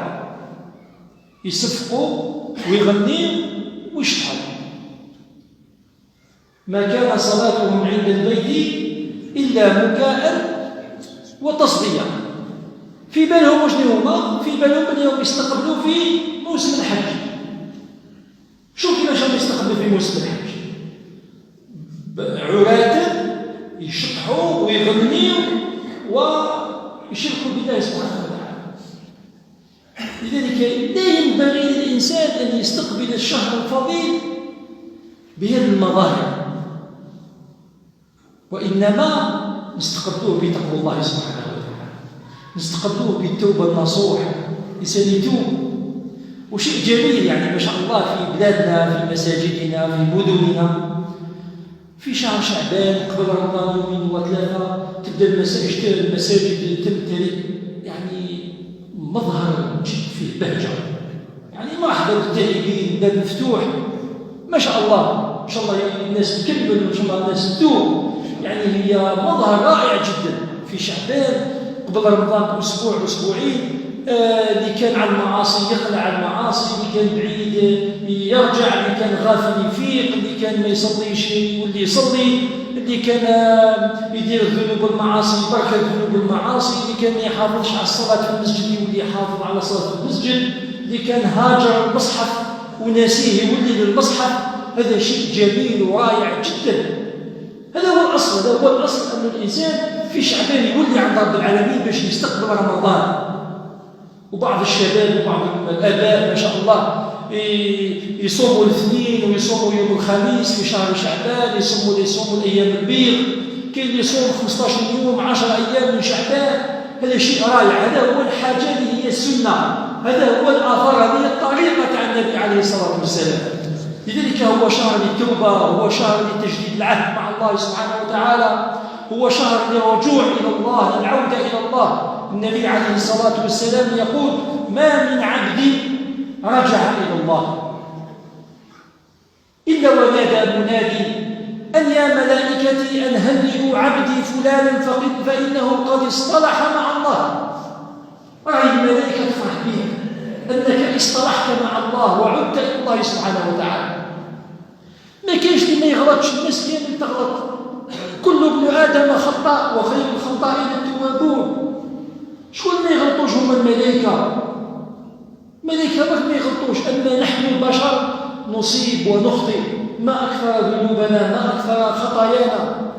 يصفقوا ويغنيوا ويشطحوا. ما كان صلاتهم عند البيت إلا مكاء وتصديا. في بالهم وشنو هما؟ في بالهم بليهم يستقبلوا في موسم الحج. شوف كيفاش هم يستقبلوا في موسم الحج، عراة يشطحوا ويغنيوا ويشركوا بالله سبحانه وتعالى. لذلك لا ينبغي للإنسان أن يستقبل الشهر الفضيل بهذه المظاهر، وإنما نستقبلوه بتقوى الله سبحانه وتعالى، نستقبلوه بالتوبة النصوح. الإنسان يتوب. وشيء جميل يعني ما شاء الله في بلادنا، في مساجدنا، في مدننا، في شهر شعبان قبل رمضان يومين وثلاثة تبدأ المساجد تمتلئ، يعني مظهر فيه بهجة، يعني مرحبا بالتائبين، باب مفتوح ما شاء الله. إن شاء الله الناس تكمل وإن شاء الله الناس تتوب. يعني هي مظهر رائع جدا في شعبان قبل رمضان بأسبوع أسبوعين. اللي كان على المعاصي يقلع على المعاصي، اللي كان بعيد يرجع، اللي كان غافل يفيق، اللي كان ما يصليش يولي يصلي، اللي كان يدير الذنوب والمعاصي يبرك الذنوب والمعاصي، اللي كان ما يحافظش على الصلاة في المسجد يولي يحافظ على صلاة في المسجد، اللي كان هاجر المصحف وناسيه يولي للمصحف. هذا شيء جميل ورائع جدا. هذا هو الأصل، هذا هو الأصل أن الإنسان في شعبان يولي عند رب العالمين باش يستقبل رمضان. وبعض الشباب وبعض الآباء ما شاء الله يصوموا الاثنين ويصوموا يوم الخميس في شهر شعبان، يصوموا الأيام البيض. كاين اللي يصوم 15 يوم 10 أيام من شعبان. هذا شيء رائع. هذا هو الحاجة اللي هي السنة، هذا هو الآثار، هذه الطريقة تاع النبي عليه الصلاة والسلام. لذلك هو شهر للتوبة، هو شهر لتجديد العهد مع الله سبحانه وتعالى، هو شهر للرجوع إلى الله، للعودة إلى الله. النبي عليه الصلاة والسلام يقول: ما من عبد رجع إلى الله إلا ونادى منادي أن يا ملائكتي أن هنئوا عبدي فلانا فإنه قد اصطلح مع الله. رأي الملائكة تفرح بها أنك اصطلحت مع الله وعدت إلى الله سبحانه وتعالى. ما كاينش اللي ما يغلطش، الناس كامل تغلط، كل ابن آدم خطاء وخير الخطائين التوابون. شكون ما يغلطوش؟ هما الملائكة. الملائكة ما يغلطوش، أما نحن البشر نصيب ونخطئ، ما أكثر ذنوبنا، ما أكثر خطايانا.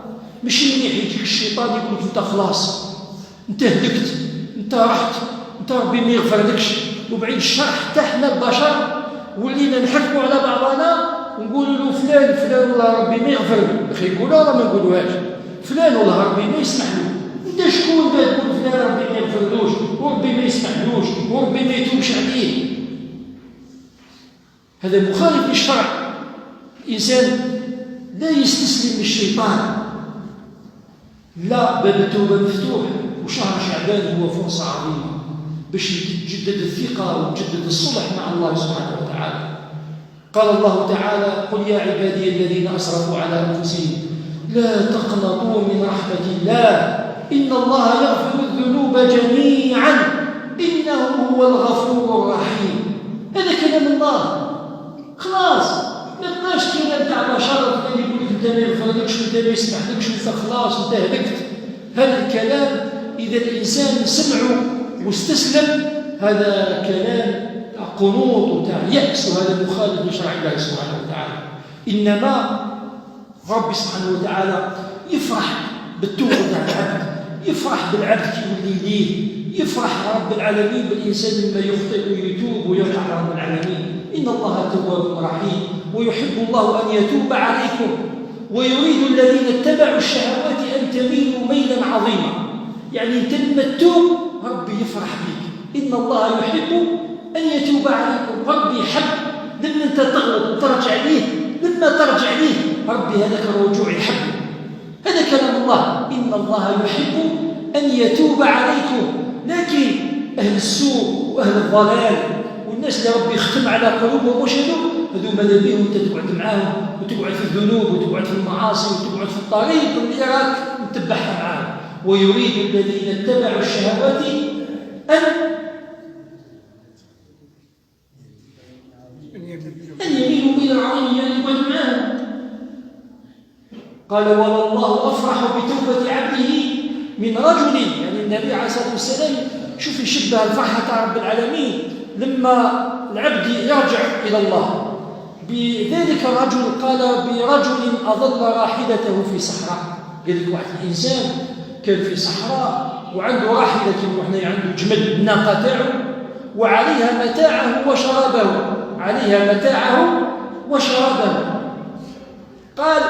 مش منيح يجيك الشيطان يقول لك أنت خلاص، أنت هلكت، أنت رحت، أنت ربي ما يغفرلكش. وبعيد الشر حتى حنا البشر ولينا نحكموا على بعضنا ونقولوا له فلان فلان والله ربي ما يغفر له، اخي يقولوا ولا ما نقولوهاش، فلان والله ربي ما يسمح له. انت شكون تقول فلان ربي ما يغفرلوش وربي ما يسمحلوش وربي ما يتوبش عليه؟ هذا مخالف للشرع. الانسان لا يستسلم للشيطان، لا، باب التوبه مفتوح، وشهر شعبان هو فرصه عظيمه باش تجدد الثقه وتجدد الصلح مع الله سبحانه وتعالى. قال الله تعالى: قل يا عبادي الذين أسرفوا على أنفسهم لا تقنطوا من رحمة الله إن الله يغفر الذنوب جميعا إنه هو الغفور الرحيم. هذا كلام الله، خلاص ما تبقاش كلام تاع بشر اللي يقول لك أنت ما يغفرلكش وأنت ما يسمحلكش وأنت خلاص أنت هلكت. هذا الكلام إذا الإنسان سمعه واستسلم هذا كلام قنوط وتاع يأس، وهذا مخالف لشرع الله سبحانه وتعالى. إنما ربي سبحانه وتعالى يفرح بالتوبة تاع العبد، يفرح بالعبد كيولي ليه، يفرح رب العالمين بالإنسان لما يخطئ ويتوب ويرجع لرب العالمين. إن الله تواب رحيم ويحب الله أن يتوب عليكم ويريد الذين اتبعوا الشهوات أن تميلوا ميلا عظيما. يعني أنت لما تتوب ربي يفرح بك. إن الله يحب أن يتوب عليكم، ربي يحب لما أنت تغلط وترجع ليه، لما ترجع ليه ربي هذاك الرجوع يحبه. هذا كلام الله، إن الله يحب أن يتوب عليكم. لكن أهل السوء وأهل الضلال والناس اللي ربي يختم على قلوبهم وش هذو ماذا بهم أنت تقعد معاهم وتقعد في الذنوب وتقعد في المعاصي وتقعد في الطريق اللي راك متبعها معاهم. ويريد الذين اتبعوا الشهوات أن يميلوا إلى عظيم يقعد معاهم. قال: والله أفرح بتوبة عبده من رجل. يعني النبي عليه الصلاة والسلام شوف يشبه الفرحة تاع رب العالمين لما العبد يرجع إلى الله بذلك الرجل. قال: برجل أضل راحلته في صحراء. قال لك واحد الإنسان كان في صحراء وعنده راحلة كما احنا عنده جمل الناقة تاعو وعليها متاعه وشرابه، عليها متاعه وشرابه. قال: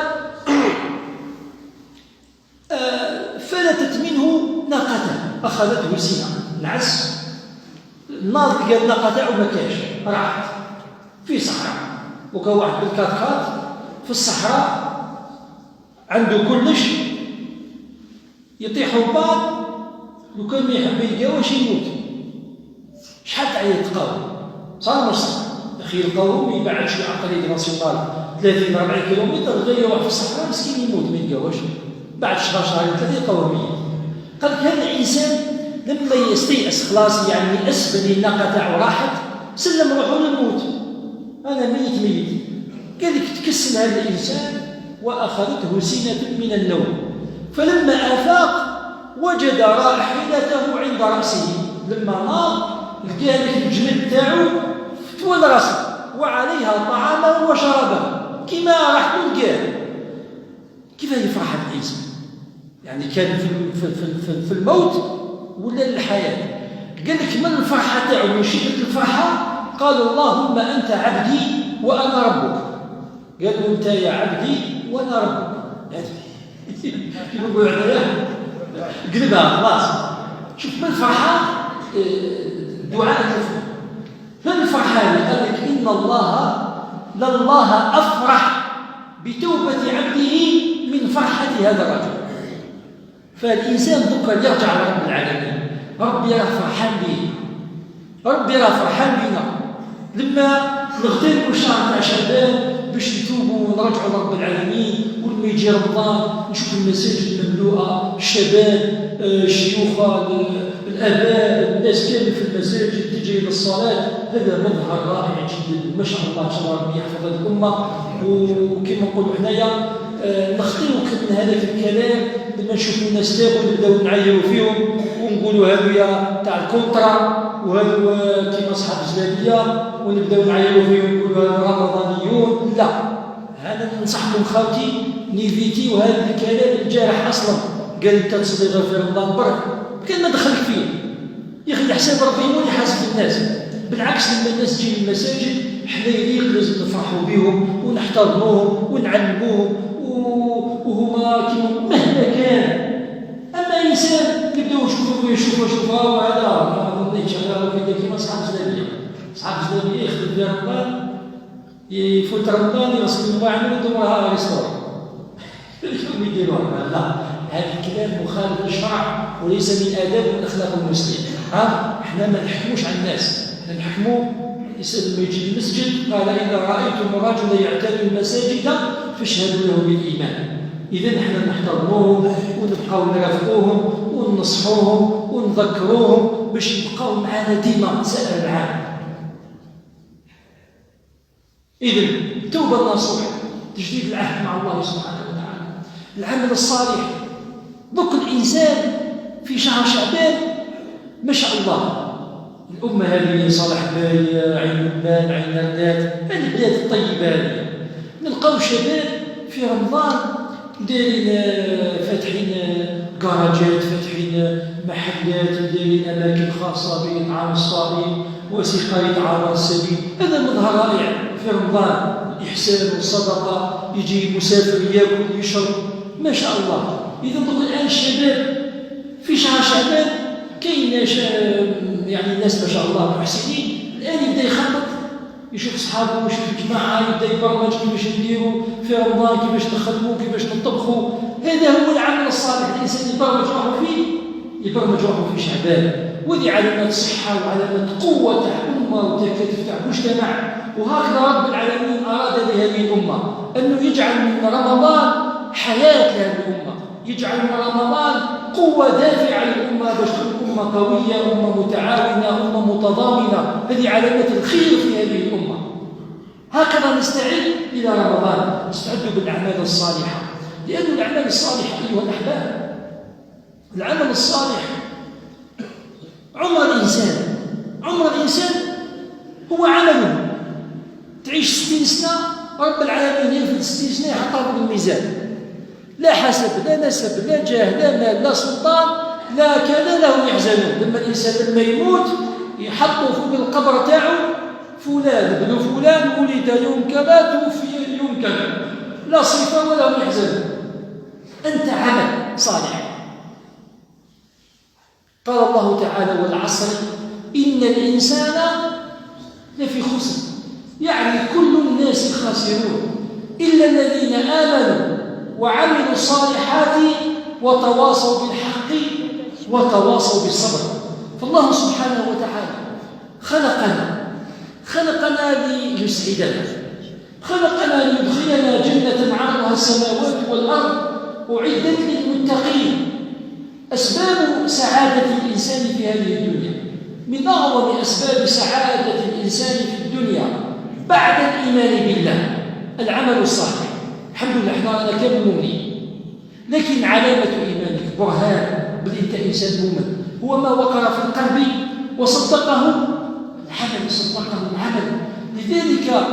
فلتت منه ناقته، أخذته سنة العس، الناظر قال الناقة تاعو ما كاش، راحت في صحراء. وكان واحد بالكاتخات في الصحراء عنده كلش يطيحوا بعض، لو كان ما يحب يلقاوش يموت. شحال تاع يتقاوم صار مش صح. اخي القوم ما يبعدش العقليه ناسيونال 30 40 كيلومتر غير واحد في الصحراء مسكين يموت ما يلقاوش، بعد شهر شهرين ثلاثه يقاوم ميت. قال لك هذا الانسان لما يستيأس خلاص يعني يأس بلي الناقه تاعو راحت سلم روحه للموت، انا ميت ميت. قال لك تكسل هذا الانسان واخذته سنه من النوم، فلما افاق وجد راحلته عند راسه. لما ناض لقى هذاك الجمل تاعو طول راسه وعليها طعامه وشرابه كما راح تلقاه. كيف يفرح هذا الانسان؟ يعني كان في الموت ولا الحياه؟ قال لك من الفرحه تاعو من شده الفرحه قال: اللهم انت عبدي وانا ربك. قال له: انت يا عبدي وانا ربك. كيف نقول عليها؟ قلبها خلاص. شوف من الفرحه دعاء الكفر. من الفرحه قال لك: ان الله افرح بتوبه عبده من فرحه هذا الرجل. فالانسان ذكر يرجع لرب العالمين، ربي راه فرحان به، ربي راه فرحان بنا. لما نغتنموا الشهر تاع شعبان باش نتوبوا ونرجعوا لرب العالمين، ولما يجي رمضان نشوف المساجد مملوءه، الشباب، الشيوخ، الاباء، الناس كامل في المساجد تجي للصلاه. هذا مظهر رائع جدا ما شاء الله، ان شاء الله ربي يحفظ هذه الامه. وكما نقولوا حنايا نخطئوا من هذاك الكلام لما نشوفوا الناس تابوا نبداو نعيروا فيهم ونقولوا هذويا تاع الكونترا وكما أصحاب الجلابية ونبداو نعيروا فيهم نقولوا رمضانيون. لا، أنا ننصحكم خاوتي نيفيتي وهذا الكلام الجارح أصلا. قال أنت تصلي غير في رمضان برك، كان ما دخلك فيه يا أخي. حساب ربي هو اللي حاسب الناس. بالعكس لما الناس تجي للمساجد حنا يليق لازم نفرحوا بهم ونحتضنوهم ونعلموهم وهما كيما مهما كان. أما إنسان يبداو يشوفوا وهذا ما نظنيتش هذا كيما أصحاب الجلابية. أصحاب الجلابية يخدم في رمضان يفوت رمضان يغسل المواعين ويدورها ريستورون شنو يديروها. لا، هذا الكلام مخالف للشرع وليس من آداب ومن أخلاق المسلم. احنا ما نحكموش على الناس، احنا نحكموا. الإنسان لما يجي المسجد قال إذا رأيتم رجلا يعتاد المساجد فاشهدوا له بالإيمان. إذا احنا نحتضنوهم ونبقاو نرافقوهم وننصحوهم ونذكروهم باش يبقاو معنا ديما سائر العام. إذا التوبة النصوح، تجديد العهد مع الله سبحانه وتعالى، العمل الصالح. ذوق الإنسان في شهر شعبان ما شاء الله الأمة هذه صالح باي، عين لبنان، عين نردات، هذه البلاد الطيبة هذه. نلقاو شباب في رمضان دايرين فاتحين كراجات، فاتحين محلات، دايرين أماكن خاصة بإطعام الصائم وسقاية عابر السبيل. هذا مظهر رائع في رمضان، الإحسان والصدقة. يجي مسافر ياكل ويشرب ما شاء الله. إذا الآن الشباب في شهر شعبان كاين يعني الناس ما شاء الله محسنين. الآن يبدا يخطط، يشوف أصحابه ويشوف الجماعة، يبدا يبرمج كيفاش نديروا في رمضان، كيفاش نخدموا، كيفاش نطبخوا. هذا هو العمل الصالح. الإنسان يبرمج روحه فيه، يبرمج روحه في شعبان. وهذه علامات صحة وعلامات قوة تاع أمة وتكاتف تاع مجتمع. وهكذا رب العالمين أراد لهذه الأمة أنه يجعل من رمضان حياة لهذه الأمة، يجعل من رمضان قوة دافعة للأمة باش تكون أمة قوية، أمة متعاونة، أمة متضامنة. هذه علامات الخير في هذه الأمة. هكذا نستعد إلى رمضان، نستعد بالأعمال الصالحة. لأن الأعمال الصالحة أيها الأحباب، العمل الصالح عمر الإنسان هو عمله. تعيش 60 سنة رب العالمين ينفذ 60 سنة يحطها في الميزان. لا حسب، لا نسب، لا جاه، لا مال، لا سلطان، لا كذا، لا يحزنون. لما الإنسان لما يموت يحطوا فوق القبر تاعو فلان ابن فلان ولد يوم كذا توفي يوم كذا، لا صفة ولا هم يحزنون. أنت عمل صالح. قال الله تعالى والعصر إن الإنسان لفي خسر، يعني كل الناس خاسرون إلا الذين آمنوا وعملوا الصالحات وتواصوا بالحق وتواصوا بالصبر. فالله سبحانه وتعالى خلقنا ليسعدنا، خلقنا ليدخلنا جنة عرضها السماوات والأرض أعدت للمتقين. أسباب سعادة الإنسان في هذه الدنيا، من أعظم أسباب سعادة الإنسان في الدنيا بعد الإيمان بالله العمل الصالح. الحمد لله احنا كامل مؤمنين، لكن علامة إيمانك برهان بل أنت إنسان مؤمن هو ما وقر في القلب وصدقه العمل. لذلك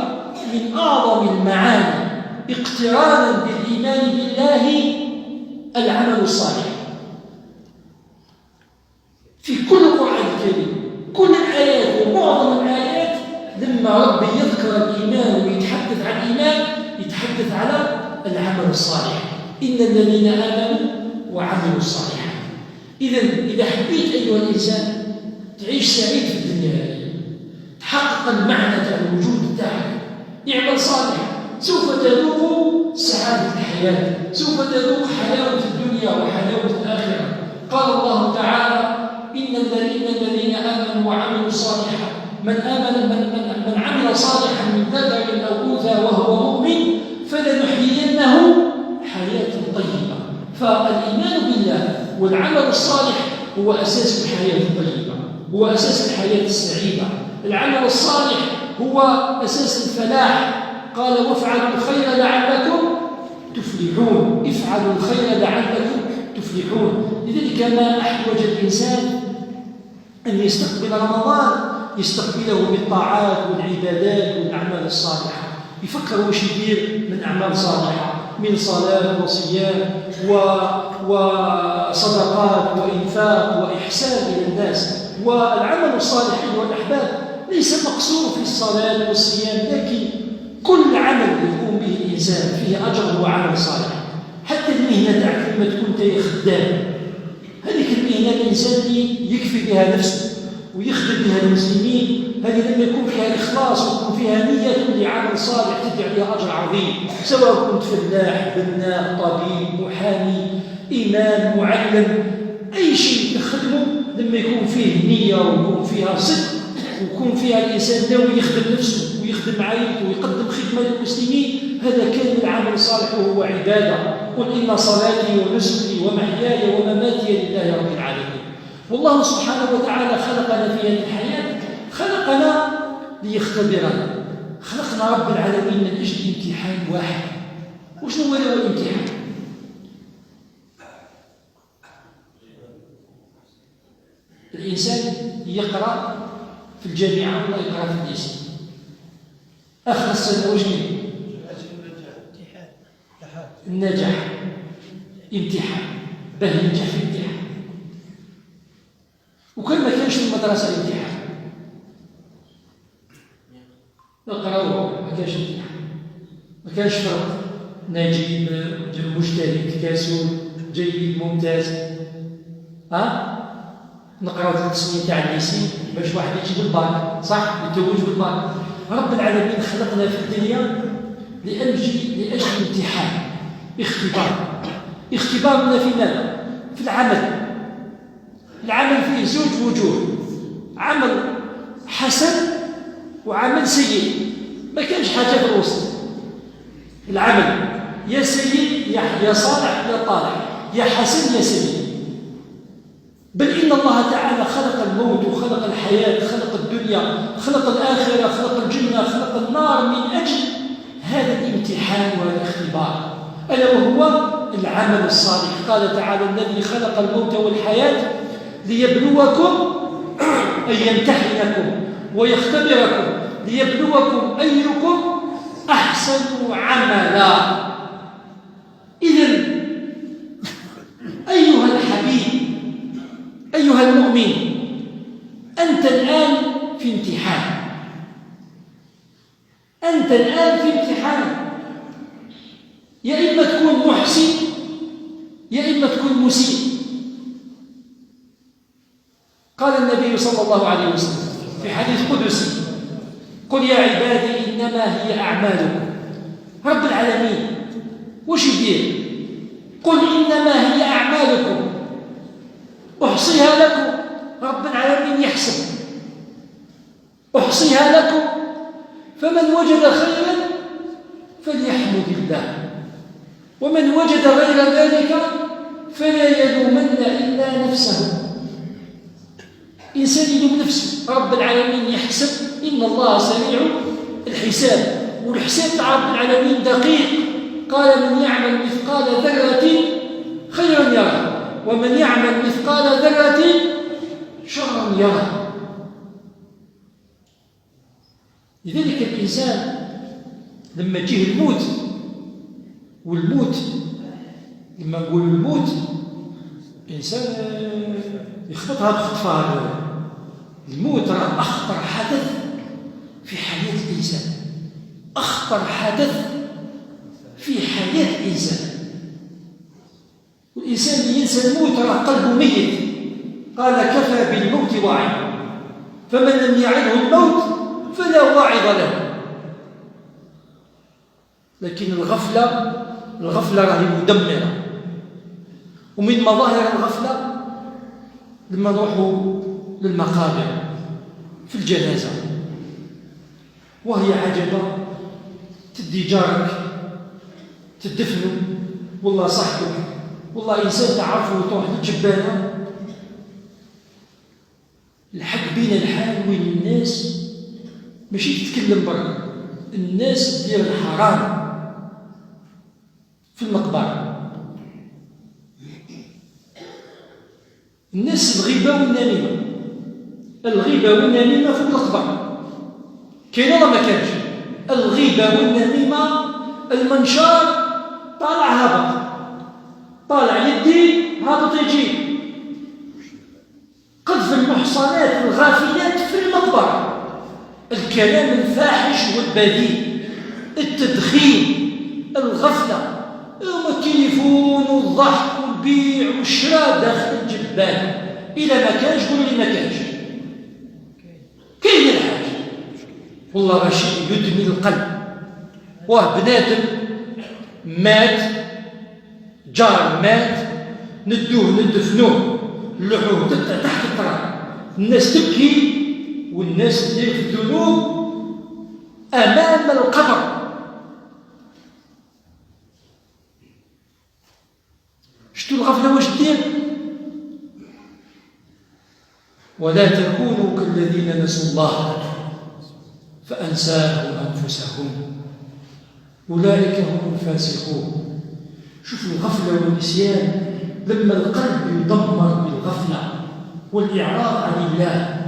من أعظم المعاني اقترانا بالإيمان بالله العمل الصالح. في كل القرآن الكريم كل الآيات ومعظم الآيات لما ربي يذكر الإيمان ويتحدث عن الإيمان يتحدث على العمل الصالح. إن الذين آمنوا وعملوا الصالحات. إذا حبيت أيها الإنسان تعيش سعيد في الدنيا هذه، تحقق المعنى تاع الوجود تاعك، اعمل صالح، سوف تذوق سعادة الحياة، سوف تذوق حلاوة الدنيا وحلاوة الآخرة. قال الله تعالى إن الذين آمنوا وعملوا الصالحات من عمل صالحا من ذكر أو أنثى وهو مؤمن فلنحيينه حياة طيبة. فالإيمان بالله والعمل الصالح هو أساس الحياة الطيبة، هو أساس الحياة السعيدة. العمل الصالح هو أساس الفلاح. قال وافعلوا الخير لعلكم تفلحون، افعلوا الخير لعلكم تفلحون. لذلك ما أحوج الإنسان أن يستقبل رمضان يستقبله بالطاعات والعبادات والأعمال الصالحة، يفكر وش يدير من أعمال صالحة، من صلاة وصيام وصدقات وإنفاق وإحسان إلى الناس. والعمل الصالح والأحباب ليس مقصور في الصلاة والصيام، لكن كل عمل يقوم به الإنسان فيه أجر هو عمل صالح. حتى المهنة تاعك لما تكون تاي خدام، هذيك المهنة الإنسان يكفي بها نفسه ويخدم بها المسلمين، هذه لما يكون فيها الإخلاص ويكون فيها نية لعمل صالح تدي عليها أجر عظيم، سواء كنت فلاح، بناء، طبيب، محامي، إمام، معلم، أي شيء تخدمه لما يكون فيه نية ويكون فيها صدق ويكون فيها الإنسان ناوي يخدم نفسه ويخدم عائلته ويقدم خدمة للمسلمين، هذا كان العمل الصالح وهو عبادة. قل إن صلاتي ونسكي ومحياي ومماتي لله رب العالمين. والله سبحانه وتعالى خلقنا في هذه الحياة، خلقنا ليختبرنا، خلقنا رب العالمين من أجل امتحان واحد. وشنو هو الامتحان؟ الإنسان يقرأ في الجامعة ولا يقرأ في الليسي، آخر السنة وش النجاح، امتحان، باه ينجح في الامتحان. وكان ما كانش في المدرسة امتحان، نقراو ما كانش امتحان، ما كانش فرق نجيب مشترك كاسول جيد ممتاز، نقراو 3 سنين تاع الليسي باش واحد يجيب الباك، صح، يتوج بالباك. رب العالمين خلقنا في الدنيا لأجل امتحان، اختبارنا في ماذا؟ في العمل. العمل فيه زوج وجوه، عمل حسن وعمل سيء، ما كانش حاجة في الوسط. العمل يا سيء يا صالح يا طالح، يا حسن يا سيء. بل إن الله تعالى خلق الموت وخلق الحياة، خلق الدنيا، خلق الآخرة، خلق الجنة، خلق النار من أجل هذا الامتحان والاختبار، ألا وهو العمل الصالح. قال تعالى: الذي خلق الموت والحياة ليبلوكم أي يمتحنكم ويختبركم، ليبلوكم أيكم أحسن عملا. إذن أيها الحبيب، أيها المؤمن، أنت الآن في امتحان، أنت الآن في امتحان، يا إما تكون محسن يا إما تكون مسيء. قال النبي صلى الله عليه وسلم في حديث قدسي: قل يا عبادي إنما هي أعمالكم. رب العالمين وش يدير؟ قل إنما هي أعمالكم أحصيها لكم. رب العالمين يحسب، أحصيها لكم، فمن وجد خيرا فليحمد الله، ومن وجد غير ذلك فلا يلومن إلا نفسه. إنسان يلوم نفسه، رب العالمين يحسب، إن الله سريع الحساب، والحساب تاع رب العالمين دقيق. قال: من يعمل مثقال ذرة خيرا يره، ومن يعمل مثقال ذرة شرا يره. لذلك الإنسان لما يجيه الموت، والموت لما نقول الموت الإنسان يخبطها بخطفها. الموت راه أخطر حدث في حياة الإنسان، أخطر حدث في حياة الإنسان. والإنسان اللي ينسى الموت راه قلبه ميت. قال: كفى بالموت واعظا، فمن لم يعظه الموت فلا واعظ له. لكن الغفلة راهي مدمرة، ومن مظاهر الغفلة لما نروحوا للمقابر في الجنازة، وهي عجبة، تدي جارك تدفنه، والله صاحبك، والله إنسان تعرفه وتروح للجبانة، الحق بين الحال وين الناس ماشي تتكلم برا، الناس دير الحرام في المقبرة، الناس الغيبة والنميمة. الغيبة والنميمة فوق القبر. كاين ولا ما كانش؟ الغيبة والنميمة المنشار طالع هابط، طالع يدي هابط يجي. قذف المحصنات الغافلات في المقبرة، الكلام الفاحش والبذيء، التدخين، الغفلة، التليفون والضحك والبيع والشراء داخل الجبال. إلى ما كانش قولوا لي ما كانش. كاين الحاجة والله راه شيء يدمي القلب. واه بنادم مات، جار مات، ندوه ندفنوه، اللحوم تطلع تحت التراب، الناس تبكي والناس تدير في الذنوب أمام القبر. شتو الغفلة واش دير؟ ولا تكونوا كالذين نسوا الله فأنساهم أنفسهم أولئك هم الفاسقون. شوفوا الغفلة والنسيان لما القلب يدمر بالغفلة والإعراض عن الله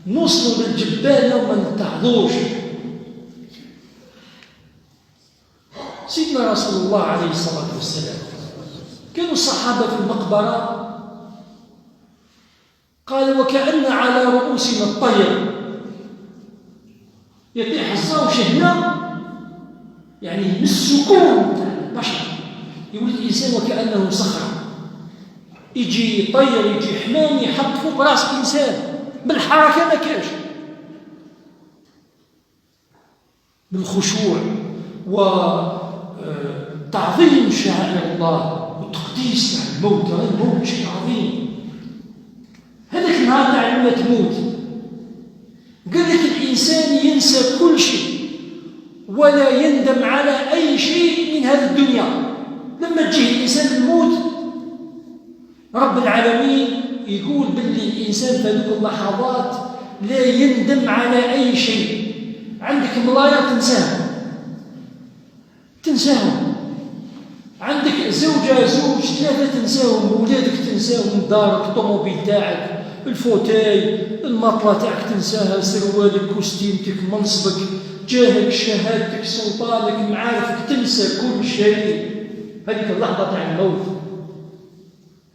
نوصلوا للجبال وما نتعظوش. سيدنا رسول الله عليه الصلاة والسلام كانوا الصحابة في المقبرة قال وكأن على رؤوسنا الطير يطيح الصاو شهنا، يعني من السكون تاع البشر يولي الإنسان وكأنه صخرة، يجي طير يجي حمام يحط فوق راس الإنسان بالحركة ما كاش، بالخشوع وتعظيم شعائر الله وتقديس تاع الموت. الموت شيء عظيم. هذاك النهار تاع لما تموت قال لك الإنسان ينسى كل شيء ولا يندم على أي شيء من هذه الدنيا. لما تجيه الإنسان الموت رب العالمين يقول باللي الإنسان في هذه اللحظات لا يندم على أي شيء. عندك ملاير تنساهم، عندك زوجة زوج ثلاثة تنساهم، أولادك تنساهم، دارك، الطوموبيل تاعك، الفوتاي، المطلة تاعك تنساها، سروالك، كوستيمتك، منصبك، جاهك، شهادتك، سلطانك، معارفك، تنسى كل شيء. هذيك اللحظة تاع الموت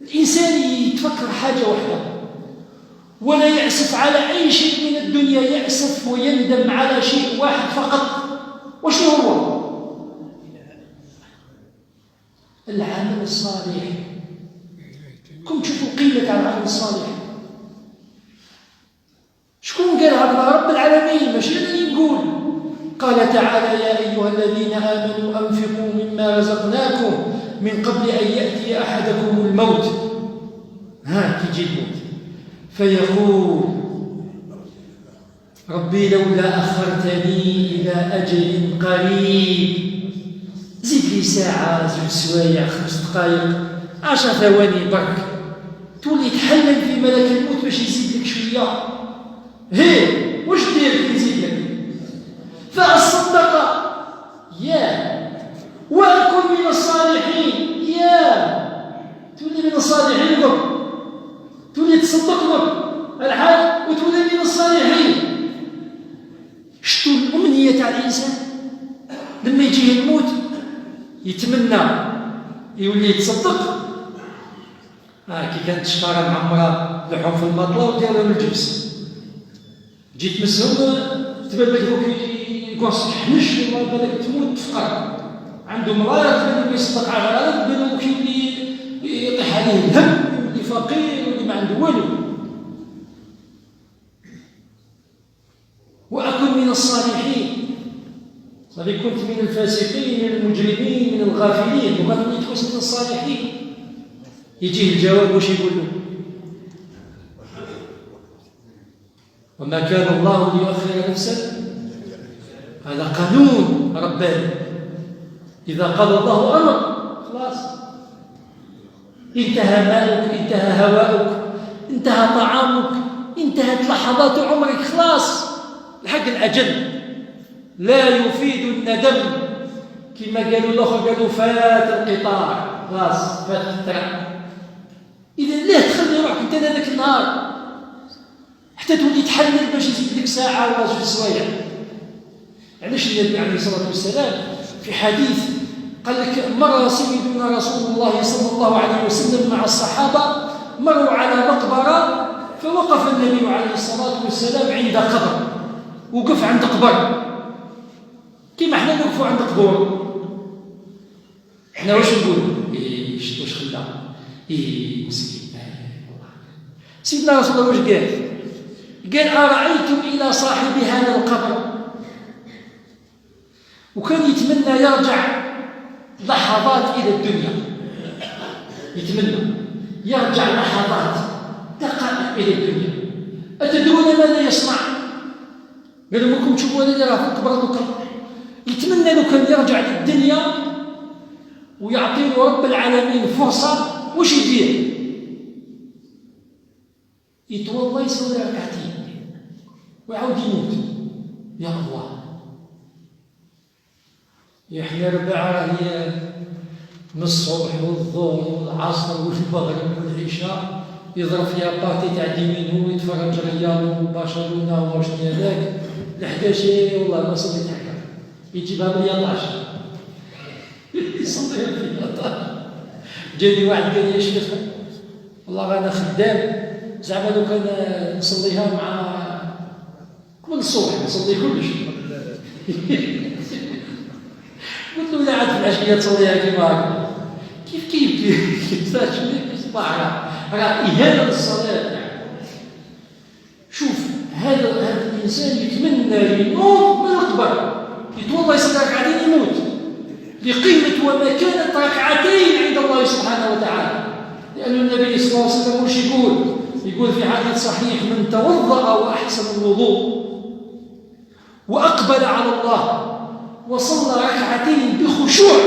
الإنسان يتفكر حاجة واحدة ولا يأسف على أي شيء من الدنيا، يأسف ويندم على شيء واحد فقط. وشنو هو؟ العمل الصالح. كم تشوفوا قيمة على العمل الصالح؟ شكون قال هذا؟ رب العالمين، ماشي أنا نقول. قال تعالى يا أيها الذين آمنوا أنفقوا مما رزقناكم من قبل أن يأتي أحدكم الموت. تيجي الموت فيقول ربي لولا أخرتني إلى أجل قريب، زيد لي ساعة، زوج سوايع، 5 دقائق، 10 ثواني برك، تولي تحلم في ملك الموت باش يزيد لك شوية. واش دير كي يزيد لك؟ فأصدق وأكن من الصالحين تولي من الصالحين برك، تولي تصدق برك الحال وتولي من الصالحين. شتو الأمنية تاع الإنسان لما يجيه الموت؟ يتمنى يولي يتصدق. كي كانت شطاره معمره لحوم في المطلة ودير لهم الجبس، تجي تمسهم تبان لك دوك يقص يحنش ولا بالك تموت تفقر، عنده مرايا تبان لك يصدق على الارض، تبان لك يولي يطيح عليه الهم، يولي فقير، يولي ما عنده والو. وأكن من الصالحين. صافي كنت من الفاسقين، من المجرمين، من الغافلين، وما تكونش من الصالحين. يجيه الجواب واش يقول له؟ وما كان الله ليؤخر نفسا، هذا قانون رباني، إذا قضى الله أمر خلاص انتهى مالك، انتهى هواؤك، انتهى طعامك، انتهت لحظات عمرك، خلاص الحق الأجل لا يفيد الندم. كما قالوا الأخر قالوا فات القطار، خلاص فات الترام. إذا ليه تخلي روحك أنت هذاك النهار حتى تولي تحلل باش يزيد لك ساعة ولا 2 سوايع. علاش النبي عليه الصلاة والسلام في حديث قال لك مر سيدنا رسول الله صلى الله عليه وسلم مع الصحابة، مروا على مقبرة، فوقف النبي عليه الصلاة والسلام عند قبر، وقف عند قبر كيما حنا نوقفوا عند قبور. حنا واش نقول؟ شتو واش خلا مسكين. سيدنا رسول الله واش قال أرأيتم إلى صاحب هذا القبر، وكان يتمنى يرجع لحظات إلى الدنيا، يتمنى يرجع لحظات دقائق إلى الدنيا. أتدرون ماذا يصنع؟ قالوا لكم تشوفوا هذا اللي راه في القبر دوكا، يتمنى لو كان يرجع للدنيا ويعطي له رب العالمين فرصة، واش يدير؟ يتوضا يصلي ركعتين ويعاود يموت. يا الله، يا حنا ربع راهي من الصبح والظهر والعصر والمغرب والعشاء يضرب فيها بارتي تاع ديمينو ويتفرج ريال وبرشلونه وماش هذاك ل11 والله ما صليت حاجه، يجيبها من 11 يصليها في 11. جاني واحد قال لي يا شيخ والله انا خدام زعما لو كان نصليها مع قبل الصبح نصلي كلش. قلت له لا عاد في العشيه تصليها كيما هكا، كيف صباح راه إهانة للصلاة. يعني شوف هذا الإنسان يتمنى يموت من القبر، يتوضا يصلي ركعتين يموت لقيمة ومكانة ركعتين عند الله سبحانه وتعالى. لأن النبي صلى الله عليه وسلم وش يقول في حديث صحيح: من توضأ وأحسن الوضوء وأقبل على الله وصلى ركعتين بخشوع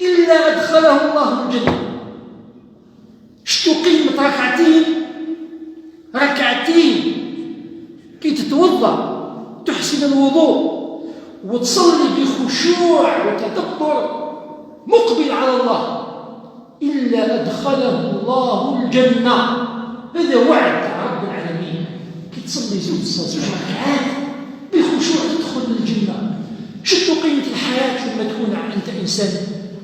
إلا أدخله الله الجنة. شتو قيمة ركعتين كي تتوضأ تحسن الوضوء وتصلي بخشوع وتدبر مقبل على الله إلا أدخله الله الجنة. هذا وعد رب العالمين. كي تصلي زوج ركعات بخشوع تدخل الجنة. شتو قيمة الحياة لما تكون أنت إنسان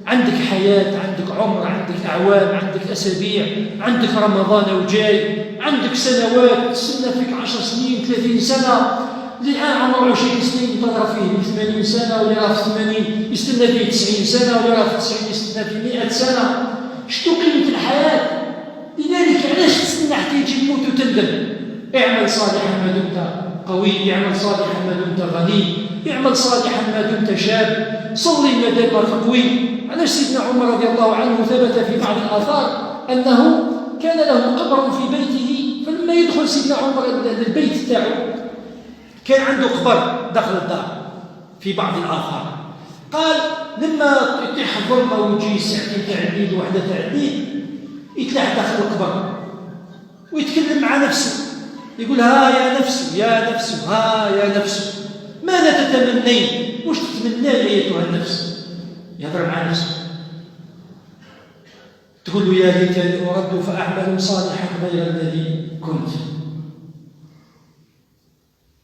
عندك حياة، عندك عمر، عندك أعوام، عندك أسابيع، عندك رمضان وجاي، عندك سنوات، تستنى فيك 10 سنين 30 سنة، اللي الآن عمره 20 سنين ينتظر فيه 80 سنة، واللي راه في 80 يستنى فيه 90 سنة، واللي راه في 90 يستنى فيه 100 سنة. شتو قيمة الحياة؟ لذلك علاش تستنى حتى يجي الموت وتندم؟ اعمل صالحا ما دمت قوي، اعمل صالحا ما دمت غني، اعمل صالحا ما دمت شاب، صلي ما دامك قوي. علاش سيدنا عمر رضي الله عنه ثبت في بعض الآثار أنه كان له قبر في بيته، فلما يدخل سيدنا عمر البيت تاعه كان عنده قبر داخل الدار في بعض الآثار. قال لما يطيح الظلمة ويجي ساعتين تاع الليل وحدة تاع الليل يتلاح داخل القبر ويتكلم مع نفسه، يقول: ها يا نفس يا نفس، ها يا نفس، ماذا تتمنين؟ وش تتمنى أيتها النفس؟ يهضر مع نفسه، تقول له: يا ليتني أرد فأعمل صالحا غير الذي كنت.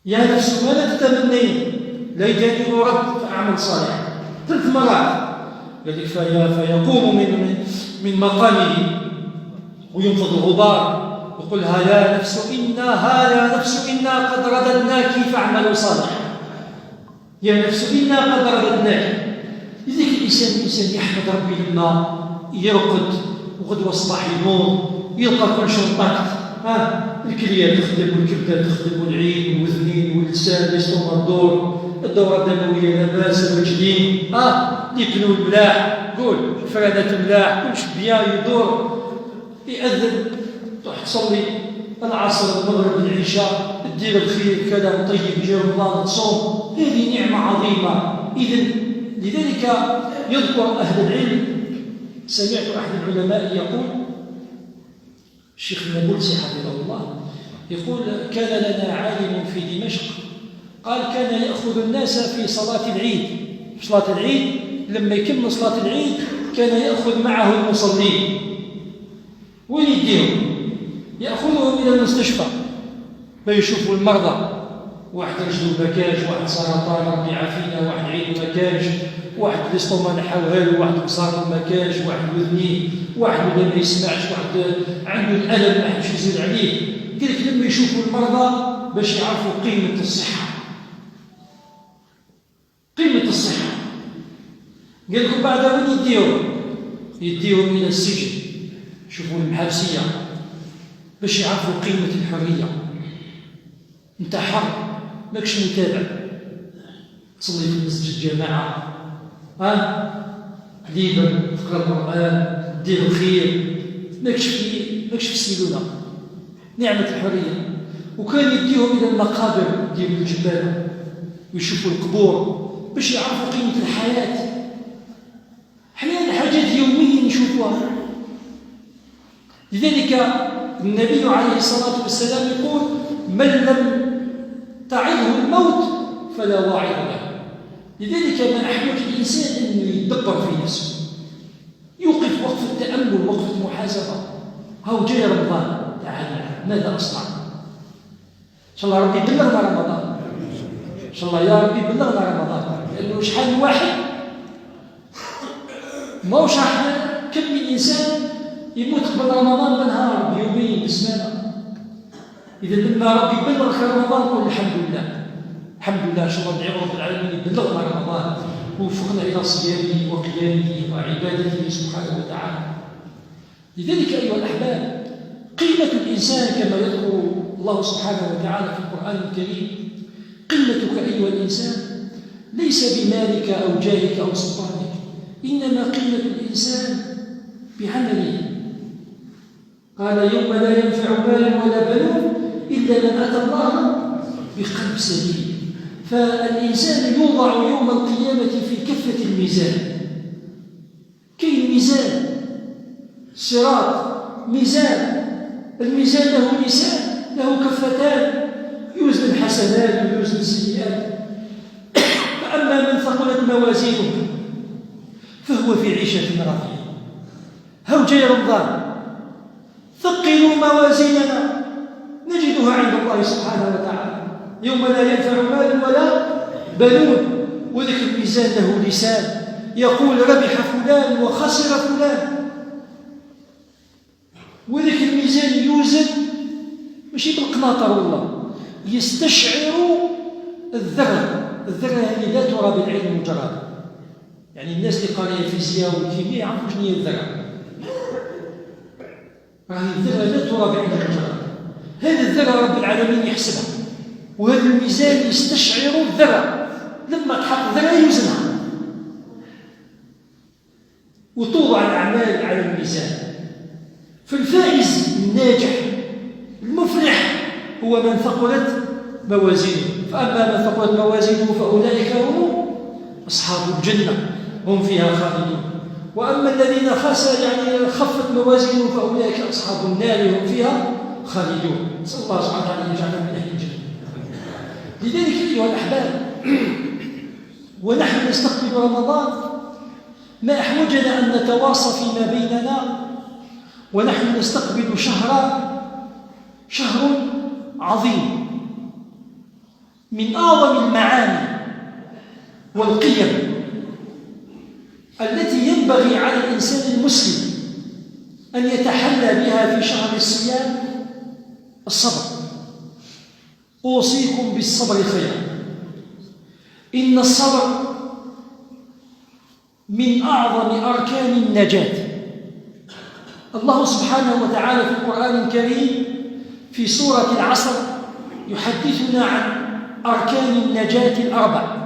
يا نفس ماذا تتمنين؟ ليتني أرد فأعمل صالحا 3 مرات. قال لك فيقوم من مقامه وينفض الغبار يقول: ها يا نفس إنا قد رددناك فاعملوا صالحا. يا نفس إنا قد رددناك. لذلك الإنسان يحمد ربي لما يرقد وغدوة الصباح ينوض يلقى كل شرطات، الكلية تخدم والكبدة تخدم والعين والوذنين واللسان ليستوما الدورة الدموية لاباس، الرجلين يكنوا الملاح، قول فرانات الملاح، كلش بيان يدور، يأذن تروح تصلي العصر المغرب العشاء، تدير الخير كذا وطيب جا رمضان تصوم. هذه نعمة عظيمة. إذن لذلك يذكر أهل العلم، سمعت أحد العلماء يقول، الشيخ النابلسي حفظه الله يقول: كان لنا عالم في دمشق قال كان يأخذ الناس في صلاة العيد، في صلاة العيد لما يكمل صلاة العيد كان يأخذ معه المصلين. وين يديهم؟ يأخذهم إلى المستشفى ما يشوفوا المرضى، واحد رجله مكاش، واحد سرطان ربي يعافينا، واحد عينه مكاش، واحد الاستوما نحاوها له، واحد مسار مكاش، واحد وذنيه، واحد ولا ما يسمعش، واحد عنده الالم ما حدش يزيد عليه. قال لك لما يشوفوا المرضى باش يعرفوا قيمه الصحه، قيمه الصحه. قال لكم بعد وين يديهم الى السجن، شوفوا المحابسيه، باش يعرفوا قيمه الحريه. انت حر، ماكش متابع، تصلي في المسجد جماعه، ليبر، تقرا القران، دير الخير، ماكش في السيلونه. نعمه الحريه. وكان يديهم الى المقابر ديال الجبال ويشوفوا القبور باش يعرفوا قيمه الحياه. احيانا حاجات يوميه نشوفوها. لذلك النبي عليه الصلاه والسلام يقول: من لم تعظه الموت فلا واعظ له. لذلك ما احوج الانسان انه يدبر في نفسه، يوقف وقف التامل، وقف المحاسبه. هاو جاي رمضان، تعال ماذا اصنع؟ ان شاء الله ربي يبلغنا رمضان، ان شاء الله يا ربي يبلغنا رمضان. لانه شحال من واحد ماهوش راح كم من انسان يموت قبل رمضان بنهار، بيومين، بسمانه. اذا لما ربي يبلغك رمضان قول الحمد لله، الحمد لله. ان شاء الله ندعي رب العالمين يبلغنا رمضان ووفقنا الى صيامه وقيامه وعبادته سبحانه وتعالى. لذلك ايها الاحباب، قيمه الانسان كما يذكر الله سبحانه وتعالى في القران الكريم: قيمتك ايها الانسان ليس بمالك او جاهك او سلطانك، انما قيمه الانسان بعمله. قال: يوم لا ينفع مال ولا بنون الا من اتى الله بقلب سليم. فالإنسان يوضع يوم القيامة في كفة الميزان. كاين ميزان صراط، ميزان، الميزان له لسان، له كفتان، يوزن الحسنات ويوزن السيئات. فأما من ثقلت موازينه فهو في عيشة راضية. هو جاي رمضان، ثقلوا موازيننا نجدها عند الله سبحانه وتعالى. يوم لا ينفع مال ولا بنون. وذلك الميزان له لسان يقول: ربح فلان وخسر فلان. وذلك الميزان يوزن ماشي بالقناطر، والله يستشعر الذرة. الذرة هذه لا ترى بالعين المجرد. يعني الناس اللي قاريه فيزياء والكيمياء يعرفوا شنو هي الذرة. هذه الذرة لا ترى بعين المجرد. هذه الذرة رب العالمين يحسبها، وهذا الميزان يستشعر الذرة. لما تحط ذرة يوزنها، وتوضع الأعمال على الميزان. فالفائز الناجح المفلح هو من ثقلت موازينه. فأما من ثقلت موازينه فأولئك هم أصحاب الجنة، هم فيها خالدون. وأما الذين خفت موازينهم فأولئك أصحاب النار، هم فيها خالدون. نسأل الله سبحانه وتعالى أن يجعلنا من أهل الجنة. لذلك أيها الأحباب، ونحن نستقبل رمضان، ما أحوجنا أن نتواصى فيما بيننا، ونحن نستقبل شهر عظيم من أعظم المعاني والقيم التي ينبغي على الإنسان المسلم أن يتحلى بها في شهر الصيام: الصبر. أوصيكم بالصبر خيرا، إن الصبر من أعظم أركان النجاة. الله سبحانه وتعالى في القرآن الكريم في سورة العصر يحدثنا عن أركان النجاة الأربع،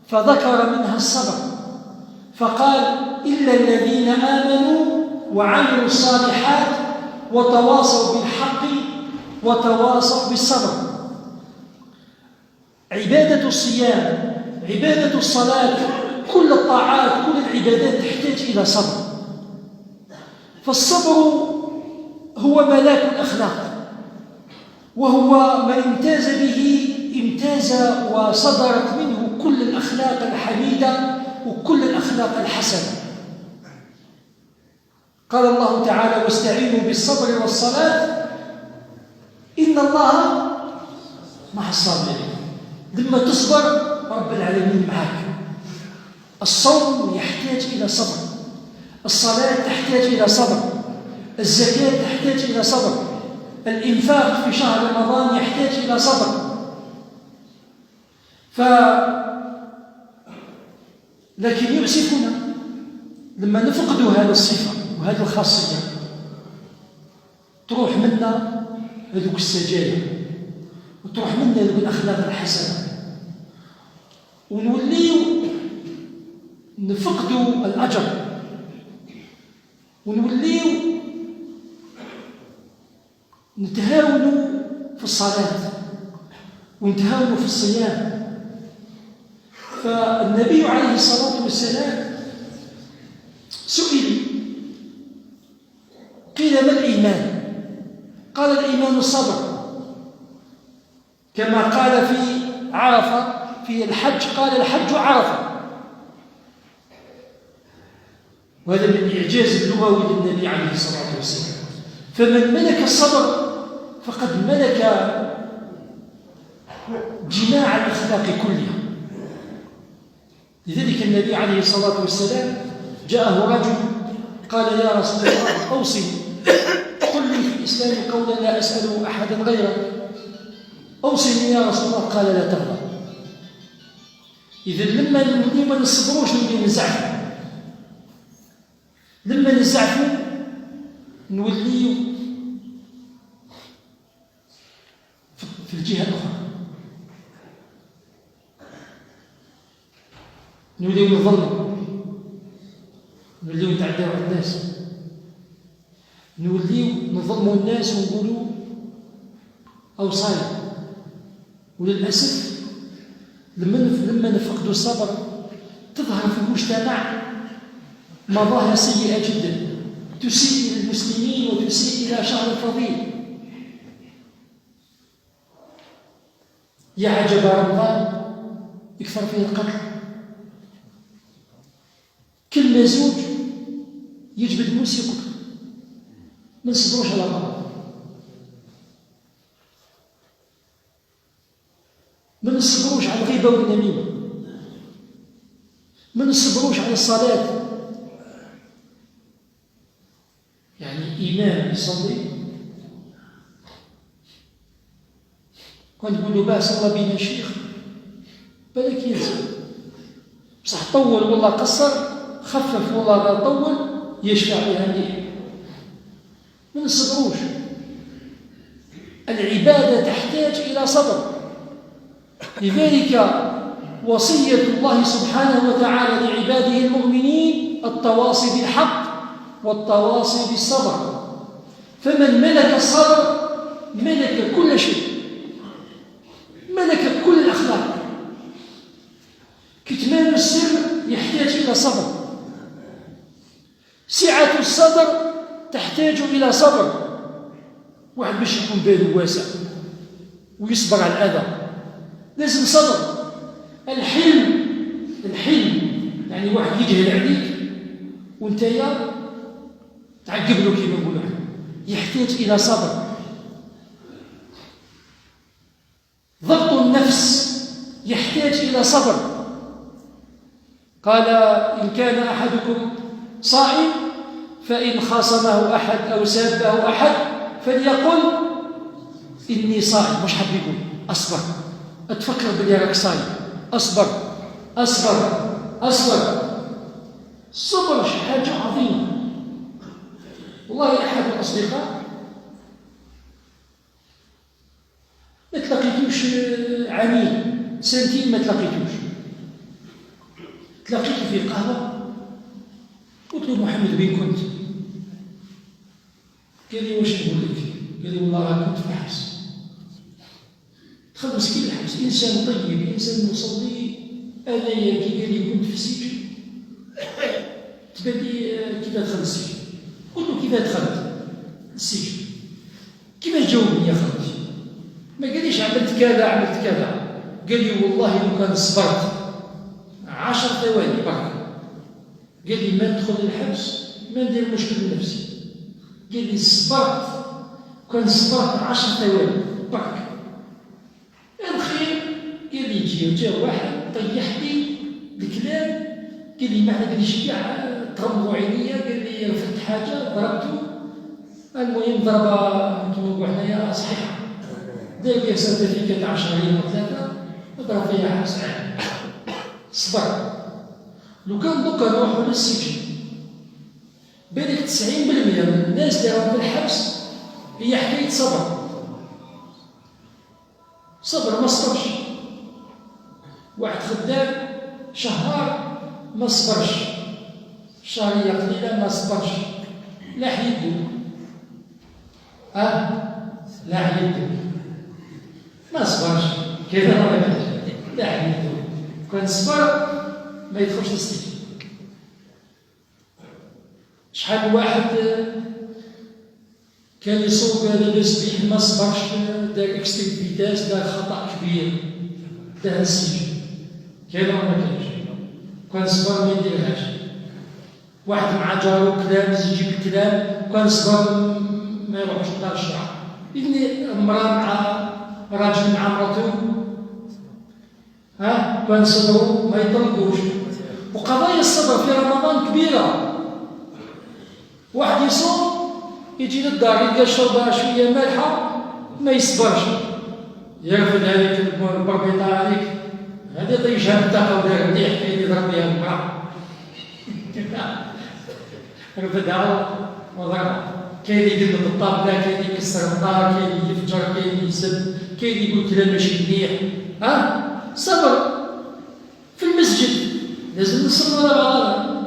فذكر منها الصبر، فقال: إلا الذين آمنوا وعملوا الصالحات وتواصوا بالحق وتواصوا بالصبر. عبادة الصيام، عبادة الصلاة، كل الطاعات، كل العبادات تحتاج إلى صبر. فالصبر هو ملاك الأخلاق، وهو من امتاز به امتاز وصدرت منه كل الأخلاق الحميدة وكل الأخلاق الحسنة. قال الله تعالى: واستعينوا بالصبر والصلاة إن الله مع الصابرين. لما تصبر رب العالمين معك. الصوم يحتاج إلى صبر، الصلاة تحتاج إلى صبر، الزكاة تحتاج إلى صبر، الإنفاق في شهر رمضان يحتاج إلى صبر. لكن يؤسفنا لما نفقد هذه الصفة وهذه الخاصية، تروح منا هذوك السجايا وتروح منا هذوك الأخلاق الحسنة، ونوليو نفقدوا الأجر، ونوليو نتهاونوا في الصلاة ونتهاونوا في الصيام. فالنبي عليه الصلاة والسلام سئل قيل ما الإيمان؟ قال الإيمان الصبر، كما قال في عرفة في الحج، قال الحج عرفة. وهذا من الإعجاز اللغوي للنبي عليه الصلاة والسلام. فمن ملك الصبر فقد ملك جماع الأخلاق كلها. لذلك النبي عليه الصلاة والسلام جاءه رجل قال يا رسول الله أوصني، قل لي في الإسلام قولا لا أسأل أحدا غيرك، أوصني يا رسول الله. قال لا تغضب. إذا لما ما نصبروش نولي نزعفوا، لما نزعفوا نوليو في الجهة الأخرى، نوليو نظلموا، نوليو نتعداو على الناس، نوليو نظلموا الناس ونقولوا أوصايا. وللأسف لما نفقدوا الصبر تظهر في المجتمع مظاهر سيئة جدا تسيء إلى المسلمين وتسيء إلى شهر الفضيل. يا عجب رمضان يكثر فيه القتل، كل زوج يجبد موس يقتل، ما نصبروش على بعض، ما نصبروش على الغيبة والنميمة، ما نصبروش على الصلاة. يعني إمام يصلي ونقول له باه صلى بنا شيخ بالك ينسى، بصح طول والله قصر، خفف والله لا طول، يشفع بها مليح. ما نصبروش. العبادة تحتاج إلى صبر. لذلك وصية الله سبحانه وتعالى لعباده المؤمنين التواصي بالحق والتواصي بالصبر. فمن ملك الصبر ملك كل شيء، ملك كل الأخلاق. كتمان السر يحتاج إلى صبر، سعة الصدر تحتاج إلى صبر. واحد باش يكون باله واسع ويصبر على الأذى لازم صبر. الحلم يعني واحد يجهل عليك وانت تعقب له كيما نقولوا، يحتاج إلى صبر. ضبط النفس يحتاج إلى صبر. قال إن كان أحدكم صائم فإن خاصمه أحد أو سابه أحد فليقل إني صائم. مش حاب يقول أصبر، أتفكر بلي راك صايم، أصبر أصبر أصبر. الصبر شي حاجة عظيمة. والله أحد الأصدقاء ما تلاقيتوش عامين، سنتين ما تلاقيتوش، تلاقيته في قهوة قلت له محمد وين كنت؟ قال لي واش نقول لك؟ قال لي والله راه كنت في الحبس. دخل مسكين الحبس، إنسان طيب، إنسان مصلي، أنايا كي قال لي كنت في السجن تبان لي كيف دخل السجن. قلت له كيف دخلت السجن؟ كيفاش جاوبني يا خوتي؟ ما قاليش عملت كذا عملت كذا، قال لي والله لو كان صبرت 10 ثواني برك، قال لي ما ندخل الحبس ما ندير مشكل لنفسي. قال لي صبرت، كان صبرت 10 ثواني برك. جا واحد طيح لي الكلام، قال لي معنى قال لي شجع تغمضوا عينيا، قال لي رفدت حاجه ضربته. المهم ضربه كما نقولوا حنايا صحيحه، دار لي سيرتيفيكات 10 يوم وثلاثه وضرب فيها حبس عام. صبر. لو كان دوكا نروحوا للسجن بالك 90% من الناس اللي راهم في الحبس هي حكايه صبر. صبر ما صبرش. واحد خدام شهر ما صبرش، شهرية قليلة ما صبرش، لا حيدو لا حيدو ما صبرش كذا ولا لا حيدو. كان صبر ما يدخلش للسجن. شحال واحد كان يسوق لاباس بيه ما صبرش، دار اكستريم فيتاس، دار خطأ كبير، دار السجن. كاين ولا ما كاينش؟ كان صبر ما يديرهاش. واحد مع جارو كلام يجيب الكلام، كان صبر ما يروحش لدار الشرع. يعني امرأة مع راجل مع مرته كان صبروا ما يطلقوش. وقضايا الصبر في رمضان كبيرة. واحد يصوم يجي للدار يلقى الشربة شوية مالحة ما يصبرش، يرفد هذيك البربيطة هذيك، هذه طيشها بالطاقة ودار مليح كاين يضرب بها المرأة. رفدها وضربها. كاين يقلب الطابلة، كاين يكسر الدار، كاين يفجر، كاين يسب، كاين يقول كلام ماشي مليح. صبر. في المسجد لازم نصبر على بعضنا.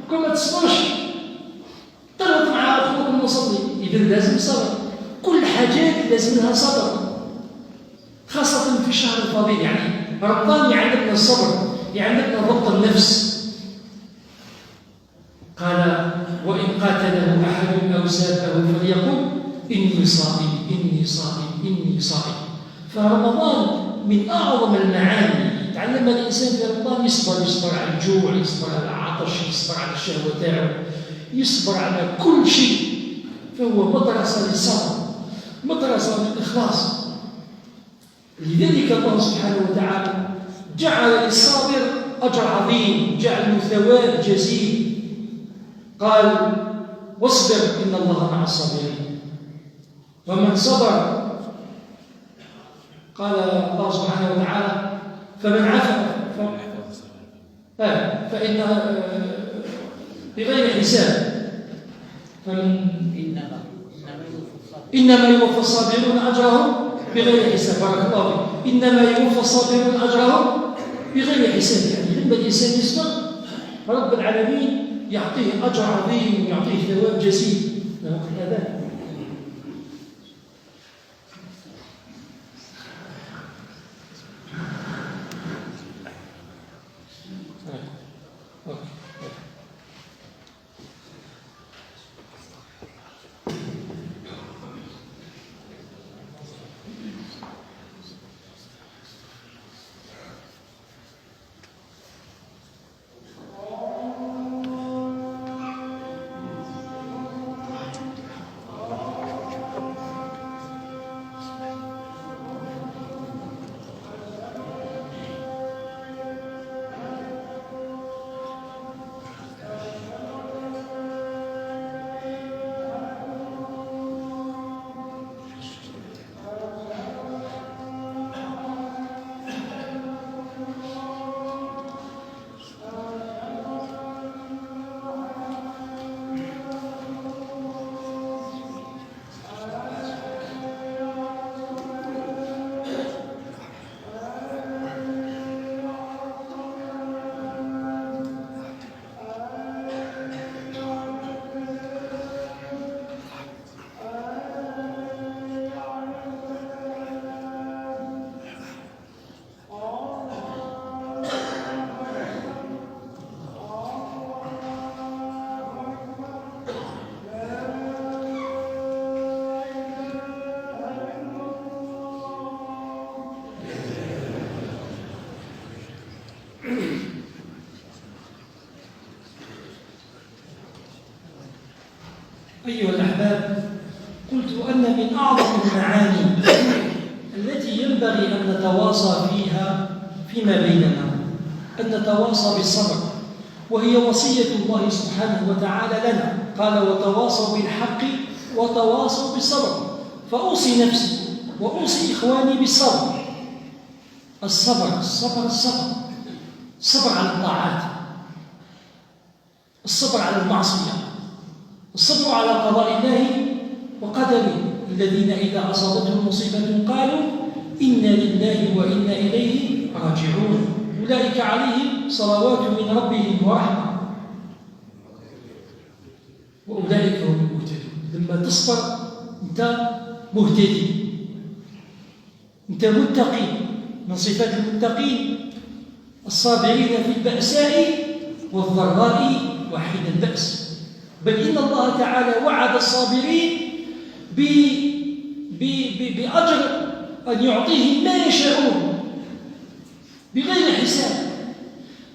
كون ما تصبرش طلعت مع اخوك المصلي، اذا لازم صبر. كل حاجات لازم لها صبر، خاصة في الشهر الفضيل. يعني رمضان يعلمنا الصبر، يعلمنا ضبط النفس. قال: وإن قاتله أحد أو سابه فليقل إني صائم إني صائم إني صائم. فرمضان من أعظم المعاني يتعلم الإنسان في رمضان. يصبر على الجوع، يصبر على العطش، يصبر على الشهوة تاعه، يصبر على كل شيء. فهو مدرسة للصبر، مدرسة للإخلاص. لذلك الله سبحانه وتعالى جعل للصابر أجر عظيم، جعل له ثواب جزيل. قال: واصبر إن الله مع الصابرين. ومن صبر قال الله سبحانه وتعالى: فمن عفا فإن بغير حساب. إنما يوفى الصابرون أجرهم بغير حساب. بارك الله فيك. إنما يوفى الصابرون أجرهم بغير حساب. يعني لما الإنسان يصبر رب العالمين يعطيه أجر عظيم ويعطيه ثواب جزيل. هذا أيها الأحباب، قلت أن من أعظم المعاني التي ينبغي أن نتواصى فيها فيما بيننا أن نتواصى بالصبر، وهي وصية الله سبحانه وتعالى لنا، قال وتواصوا بالحق وتواصوا بالصبر. فأوصي نفسي وأوصي إخواني بالصبر. الصبر الصبر الصبر الصبر على الطاعات، الصبر على المعصية، الصبر على قضاء الله وقدره. الذين إذا أصابتهم مصيبة قالوا إنا لله وإنا إليه راجعون، أولئك عليهم صلوات من ربهم ورحمة وأولئك هم المهتدون. لما تصبر أنت مهتدي، أنت متقي. من صفات المتقين الصابرين في البأساء والضراء وحين البأس. بل إن الله تعالى وعد الصابرين بأجر أن يعطيهم ما يشاءون بغير حساب.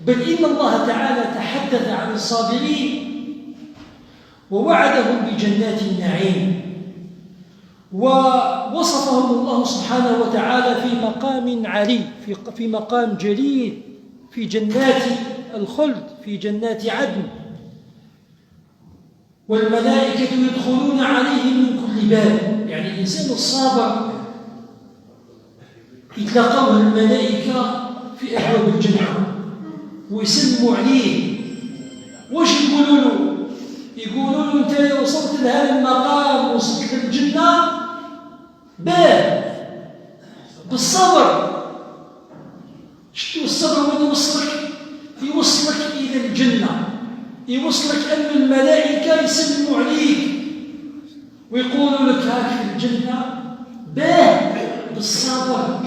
بل إن الله تعالى تحدث عن الصابرين ووعدهم بجنات النعيم، ووصفهم الله سبحانه وتعالى في مقام علي، في مقام جليل، في جنات الخلد، في جنات عدن. والملائكة يدخلون عليهم من كل باب. يعني الإنسان الصابر يتلقوه الملائكة في أبواب الجنة ويسلموا عليه. واش يقولوا له؟ يقولوا له أنت وصلت لهذا المقام، وصلت للجنة باب بالصبر. شتو الصبر وين يوصلك؟ يوصلك إلى الجنة، يوصلك أن الملائكة يسلموا عليك ويقولوا لك هاك في الجنة باب بالصبر.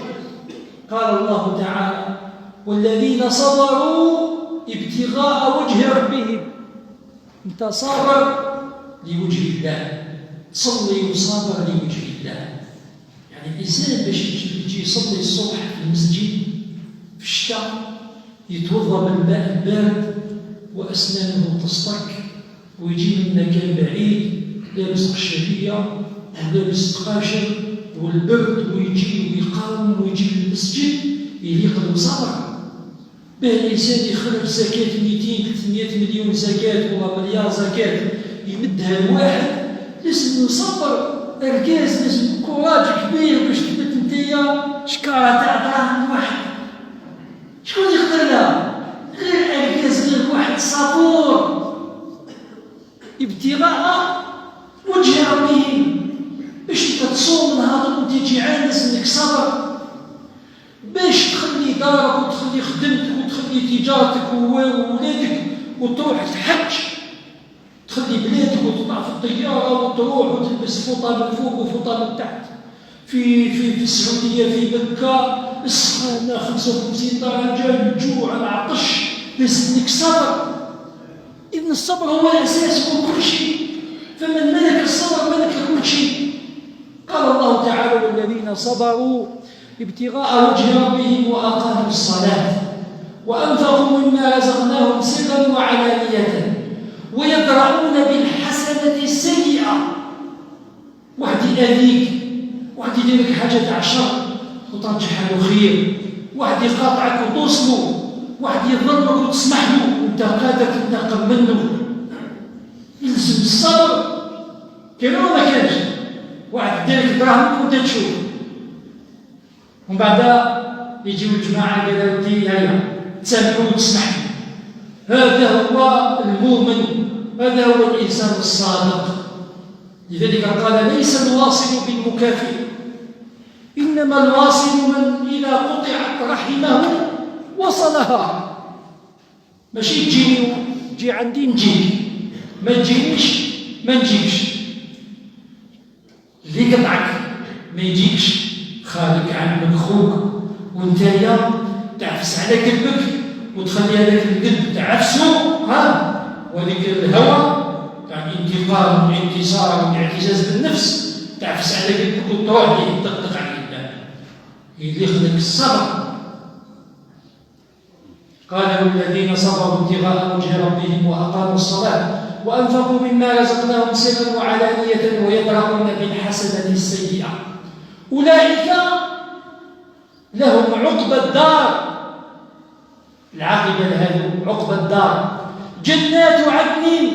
قال الله تعالى والذين صبروا ابتغاء وجه ربهم. انت صابر لوجه الله، تصلي وصابر لوجه الله. يعني الإنسان باش يجي يصلي الصبح في المسجد في الشتاء يتوضا بالماء البارد وأسنانه تصطك، ويجي من مكان بعيد لابس قشرية ولابس تقاشر والبرد، ويجي ويقاوم ويجي للمسجد يليق بالصبر. به الإنسان يخرج زكاة 200-300 مليون زكاة ولا مليار زكاة يمدها لواحد، لازم يصبر إركاز، لازم كوراج كبير باش تثبت نتيا شكارة تاع دراهم واحد. شكون يقدر لها؟ غير إركاز، غير واحد صبور ابتغاء وجه ربهم. باش انت تصوم نهار وانت جيعان لازم لك صبر، باش تخلي دارك وتخلي خدمتك وتخلي تجارتك وولادك وتروح تحج، تخلي بلادك وتطلع في الطياره وتروح وتلبس فوطه من فوق وفوطه من تحت. في السعوديه في مكه السخانه 55 درجه، الجوع العطش، لازم لك صبر. إذن الصبر هو الأساس وكل شيء، فمن ملك الصبر ملك كل شيء. قال الله تعالى والذين صبروا ابتغاء وجه ربهم وأقاموا الصلاة وأنفقوا مما رزقناهم سرا وعلانية ويدرؤون بالحسنة السيئة. واحد يأذيك، واحد يدير لك حاجة تاع شر وترجعها له خير، واحد يقاطعك وتوصله، واحد يظلمك وتسمح له وانت قادر تنتقم منه. يلزم الصبر. كان ولا ما كانش؟ واحد يدير لك دراهم وانت تشوف، ومن بعد يجيو الجماعه قالوا لي هيا تسامحوا وتسمحوا. هذا هو المؤمن، هذا هو الانسان الصادق. لذلك قال ليس الواصل بالمكافئ، انما الواصل من اذا قطعت رحمه وصلها. ماشي تجي عندي نجيك، ما تجينيش ما نجيكش. اللي قطعك ما يجيكش، خالك عمك خوك، وانتايا تعفس على قلبك وتخلي هذاك القلب تعفسه، وذيك الهوى تاع الانتقام والانتصار والاعتزاز بالنفس تعفس على قلبك وتروح ليه تطقطق عليه. يليق لك الصبر. قال والذين صبروا ابتغاء وجه ربهم وأقاموا الصلاة وأنفقوا مما رزقناهم سرا وعلانية ويدرؤون بالحسنة السيئة أولئك لهم عقبى الدار العاقبة لهذا عقبى الدار جنات عدن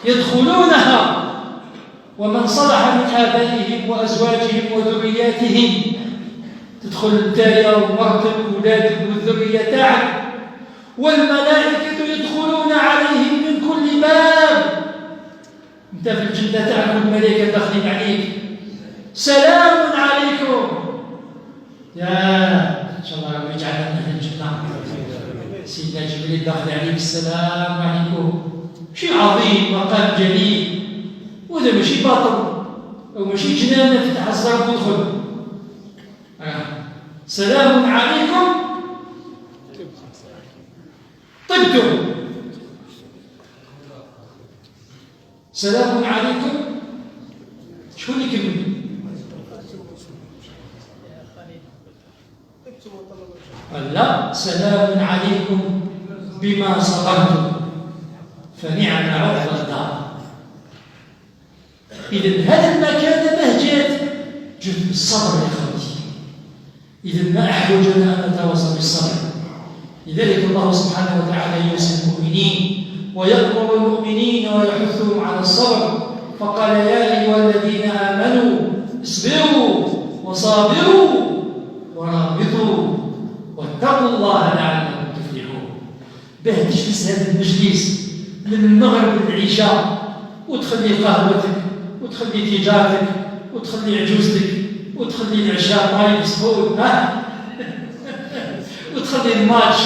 يدخلونها ومن صلح من آبائهم وأزواجهم وذرياتهم. تدخل الداية ومرتب ولادك والذرية تاعك، والملائكة يدخلون عليهم من كل باب. انت في الجنة تاعك والملائكة داخلين عليك، سلام عليكم. يا إن شاء الله ربي يجعلنا من أهل الجنة. سيدنا جبريل داخل عليك السلام عليكم، شيء عظيم مقام جليل، وهذا ماشي باطل أو ماشي جنانة تفتح الزرق وتدخل. سلام عليكم طبتم. سلام عليكم شكون اللي كمل؟ لا، سلام عليكم بما صبرتم فنعم عقبى الدار. إذن هذا المكان بهجات جزء الصبر يا خوتي. إذن ما أحوجنا أن نتواصل بالصبر. لذلك الله سبحانه وتعالى يوصي المؤمنين ويأمر المؤمنين ويحثهم على الصبر، فقال يا أيها الذين آمنوا اصبروا وصابروا ورابطوا واتقوا الله لعلكم تفلحون. باه تجلس هذا المجلس من المغرب للعشاء وتخلي قهوتك وتخلي تجارتك وتخلي عجوزتك وتخلي العشاء طايب سخون وتخلي الماتش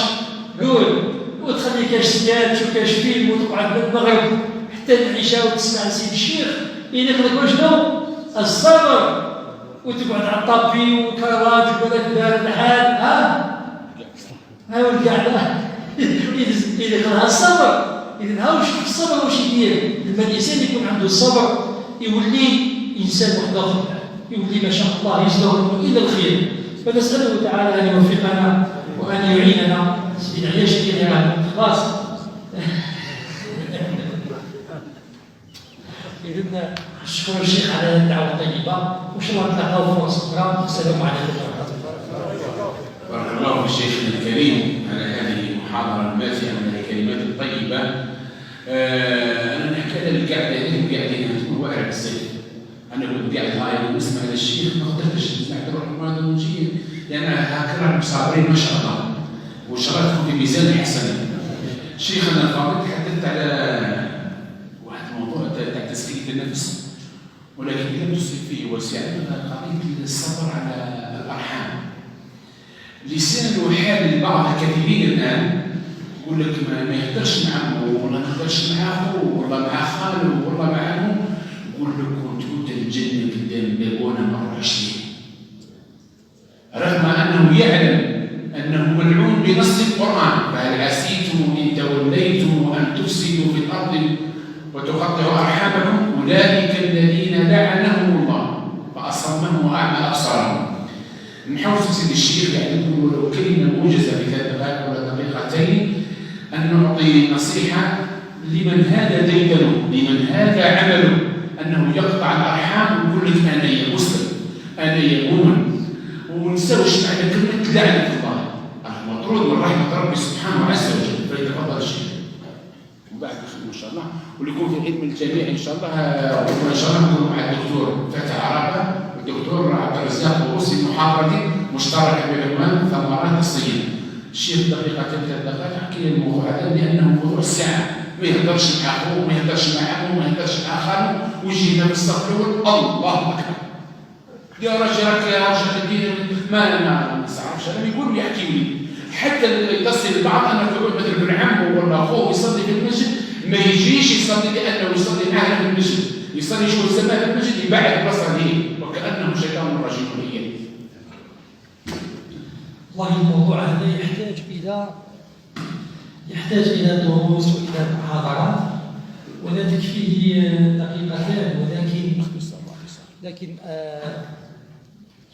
قول وتخلي كاش سكاتش وكاش فيلم وتقعد بالمغرب حتى العشاء وتسمع سيد الشيخ ينقلك وشنو؟ الصبر. وتقعد على الطابي وكراج ولا دار الحال ها والقعده إذا الصبر. إذا ها وش الصبر وش يدير؟ لما الإنسان يكون عنده الصبر يولي إنسان محترم، يولي ما شاء الله يصدر إلى الخير. فنسأله تعالى أن يوفقنا وأن يعيننا. سيدي عياش كده خلاص. إذن نشكر الشيخ على الدعوة الطيبة، وإن شاء الله نتلاقاو في فرصة أخرى. السلام عليكم ورحمة الله. بارك الله في الشيخ الكريم على هذه المحاضرة الماتعة من الكلمات الطيبة. أنا نحكي على القعدة اللي قاعدين تكون واعرة بالصيف. أنا كنت قاعد هاي ونسمع للشيخ ما قدرتش نسمع الرحمن المجيد لأن هكذا مصابرين ما شاء الله وشرفكم في ميزان الحسنات. شيخنا الفاضل تحدثت على واحد الموضوع تاع تزكية النفس، ولكن لم تصل فيه وسعة قضية الصبر على الأرحام. لسان وحال البعض كثيرين الآن يقول لك ما يقدرش مع أمه ولا ما يقدرش مع أخوه ولا مع خاله ولا مع أمه، يقول لك كنت الجنة قدام بابونا مرة 20 رغم أنه يعلم أنه ملعون بنص القرآن. فهل عسيتم إن توليتم أن تفسدوا في الأرض وتقطعوا أرحامكم أولئك الذين لعنهم الله فأصمهم وأعمى أبصارهم. نحاول سيدي الشيخ يعني نقول لو كلمة موجزة في 3 دقائق ولا دقيقتين أن نعطي نصيحة لمن هذا ديدنه، لمن هذا عمله، أنه يقطع الأرحام ويقول لك أنا يا مسلم أنا يا مؤمن، ونسويش معنى كلمة لعنة الله مطرود من رحمة ربي سبحانه عز وجل. فيتفضل الشيخ وبعد ما شاء الله وليكون في علم الجميع إن شاء الله. وإن شاء الله نكون مع الدكتور فتح عرفة والدكتور عبد الرزاق وروسي محاضرة مشتركة بعنوان ثمرات الصيام. الشيخ دقيقة 3 دقائق حكي الموضوع هذا لأنه موضوع ساعة، ما يهدرش مع أخوه ما يهدرش مع أمه ما يهدرش مع خاله ويجي هنا بالصف الأول الله أكبر يا رجل يا رجل الدين ما نستعرفش. أنا يقول يحكي لي حتى يتصل البعض أنه يقول مثلا ابن عمه ولا أخوه يصلي في المسجد ما يجيش يصلي لأنه يصلي معه في المسجد، يصلي شو السماء في المسجد يبعد بصره وكأنه شيطان رجيم إليه. والله الموضوع هذا يحتاج إلى دروس وإلى محاضرات ولا تكفيه دقيقتان، لكن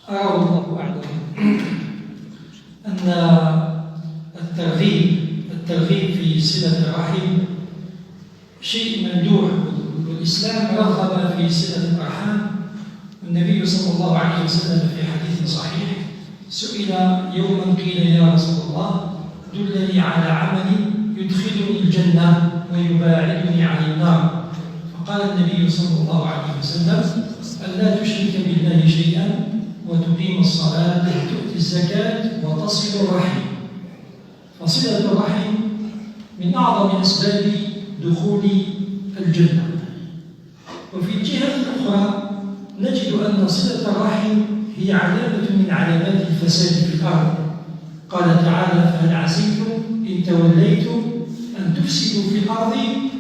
أرى الله أعلم أن الترغيب في صلة الرحم شيء ممدوح، والإسلام رغب في صلة الأرحام. النبي صلى الله عليه وسلم في حديث صحيح سئل يوما قيل يا رسول الله دلني على عمل يدخلني الجنة ويباعدني عن النار. فقال النبي صلى الله عليه وسلم: ألا تشرك بالله شيئا وتقيم الصلاة وتؤتي الزكاة وتصل الرحم. فصلة الرحم من أعظم أسباب دخول الجنة. وفي الجهة الأخرى نجد أن صلة الرحم هي علامة من علامات الفساد في الأرض. قال تعالى: فهل عسيتم إن توليتم أن تفسدوا في الأرض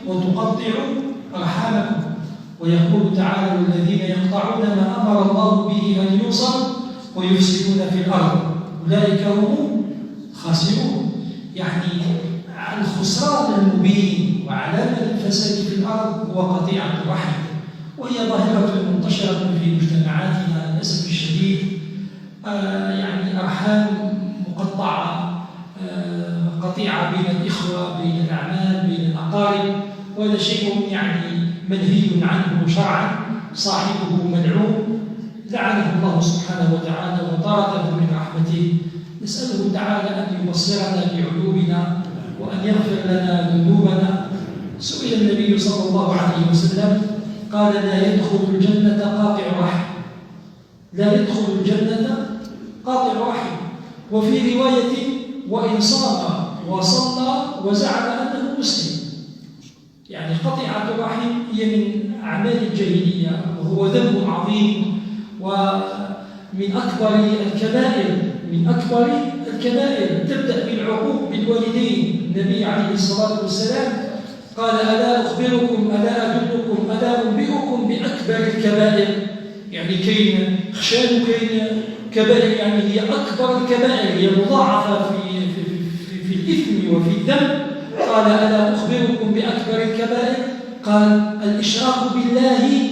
وتقطعوا أرحامكم. ويقول تعالى: والذين يقطعون ما أمر الله به أن يوصل ويفسدون في الأرض أولئك هم خاسرون. يعني الخسران المبين وعلامة الفساد في الأرض هو قطيعة الرحم، وهي ظاهرة منتشرة في مجتمعاتنا للأسف الشديد. يعني أرحام مقطعة، قطيعة بين الإخوة، بين الأعمال، بين الأقارب، وهذا شيء يعني منهي عنه شرعا، صاحبه ملعون لعنه الله سبحانه وتعالى وطرده من رحمته. نسأله تعالى أن يبصرنا بعيوبنا وأن يغفر لنا ذنوبنا. سئل النبي صلى الله عليه وسلم قال: لا يدخل الجنة قاطع رحم. لا يدخل الجنة قاطع رحم. وفي رواية: وإن صام وصلى وزعم أنه مسلم. يعني قطيعة الرحم هي من أعمال الجاهلية، وهو ذنب عظيم ومن أكبر الكبائر. من أكبر الكبائر تبدأ بالعقوق بالوالدين. النبي عليه الصلاة والسلام قال: ألا أخبركم، ألا أدلكم، ألا أنبئكم بأكبر الكبائر. يعني كاين خشان وكاين كبائر، يعني هي أكبر الكبائر، هي مضاعفة في الإثم وفي الذنب. قال: ألا أخبركم بأكبر الكبائر؟ قال: الإشراك بالله